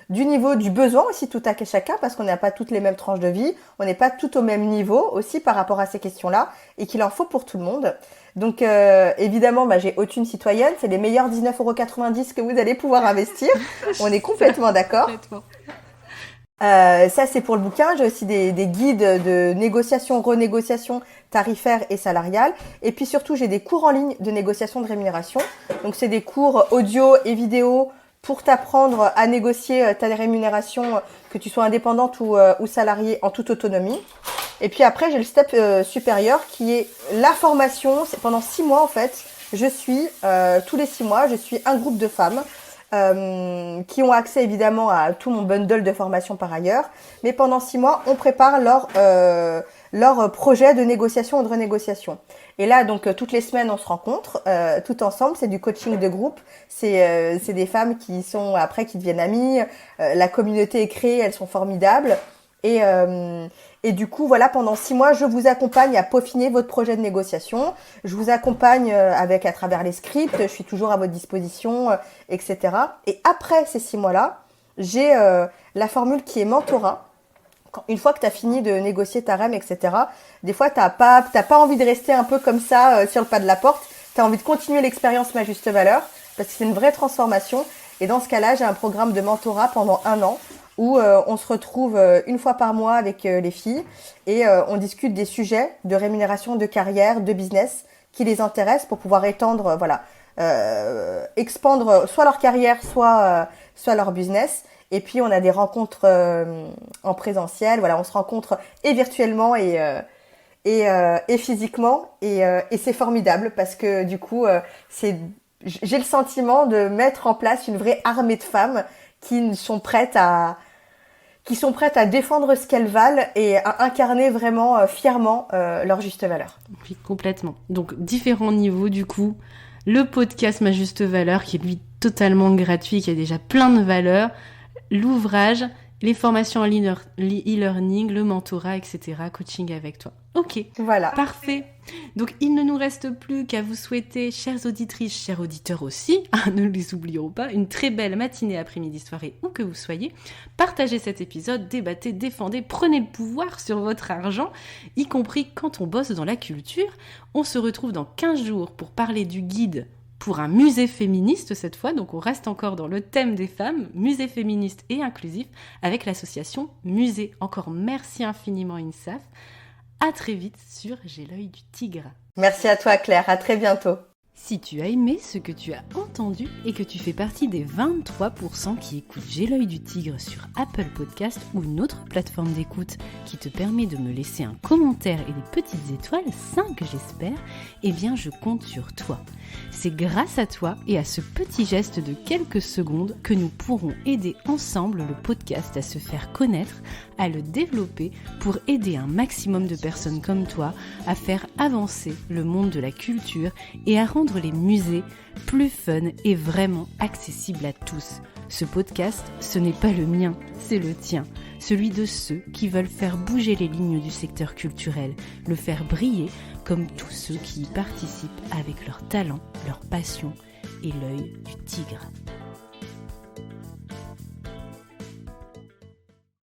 Du niveau du besoin aussi tout à chacun, parce qu'on n'a pas toutes les mêmes tranches de vie, on n'est pas tout au même niveau aussi par rapport à ces questions-là, et qu'il en faut pour tout le monde. Donc évidemment, j'ai Haute Une Citoyenne, c'est les meilleurs 19,90 € que vous allez pouvoir investir. On est complètement d'accord. Ça c'est pour le bouquin. J'ai aussi des guides de négociation, renégociation tarifaire et salariale. Et puis surtout, j'ai des cours en ligne de négociation de rémunération. Donc c'est des cours audio et vidéo pour t'apprendre à négocier ta rémunération, que tu sois indépendante ou salariée, en toute autonomie. Et puis après, j'ai le step supérieur qui est la formation. C'est pendant 6 mois en fait. Je suis, tous les 6 mois, je suis un groupe de femmes qui ont accès évidemment à tout mon bundle de formation par ailleurs. Mais pendant 6 mois, on prépare leur projet de négociation ou de renégociation. Et là, donc, toutes les semaines, on se rencontre tout ensemble. C'est du coaching de groupe. C'est des femmes qui deviennent amies. La communauté est créée, elles sont formidables. Et du coup, voilà, pendant 6 mois, je vous accompagne à peaufiner votre projet de négociation. Je vous accompagne à travers les scripts. Je suis toujours à votre disposition, etc. Et après ces 6 mois-là, j'ai la formule qui est mentorat. Une fois que tu as fini de négocier ta REM, etc., des fois, t'as pas envie de rester un peu comme ça sur le pas de la porte. Tu as envie de continuer l'expérience Ma Juste Valeur parce que c'est une vraie transformation. Et dans ce cas-là, j'ai un programme de mentorat pendant 1 an où on se retrouve une fois par mois avec les filles et on discute des sujets de rémunération, de carrière, de business qui les intéressent pour pouvoir étendre, expandre soit leur carrière, soit leur business. Et puis on a des rencontres en présentiel, voilà, on se rencontre et virtuellement et physiquement et c'est formidable parce que du coup j'ai le sentiment de mettre en place une vraie armée de femmes qui sont prêtes à défendre ce qu'elles valent et à incarner vraiment fièrement leur juste valeur. Oui, complètement. Donc, différents niveaux, du coup. Le podcast Ma Juste Valeur, qui est lui totalement gratuit, qui a déjà plein de valeurs. L'ouvrage, les formations en e-learning, le mentorat, etc. Coaching avec toi. Ok, voilà. Parfait. Donc, il ne nous reste plus qu'à vous souhaiter, chères auditrices, chers auditeurs aussi, ne les oublions pas, une très belle matinée, après-midi, soirée, où que vous soyez. Partagez cet épisode, débattez, défendez, prenez le pouvoir sur votre argent, y compris quand on bosse dans la culture. On se retrouve dans 15 jours pour parler du guide pour un musée féministe cette fois, donc on reste encore dans le thème des femmes, musée féministe et inclusif, avec l'association Musée. Encore merci infiniment INSAF. À très vite sur J'ai l'œil du tigre. Merci à toi Claire, à très bientôt. Si tu as aimé ce que tu as entendu et que tu fais partie des 23% qui écoutent J'ai l'œil du tigre sur Apple Podcast ou une autre plateforme d'écoute qui te permet de me laisser un commentaire et des petites étoiles, 5 j'espère, eh bien je compte sur toi. C'est grâce à toi et à ce petit geste de quelques secondes que nous pourrons aider ensemble le podcast à se faire connaître, à le développer pour aider un maximum de personnes comme toi à faire avancer le monde de la culture et à rendre les musées plus fun et vraiment accessibles à tous. Ce podcast, ce n'est pas le mien, c'est le tien, celui de ceux qui veulent faire bouger les lignes du secteur culturel, le faire briller comme tous ceux qui y participent avec leur talent, leur passion et l'œil du tigre.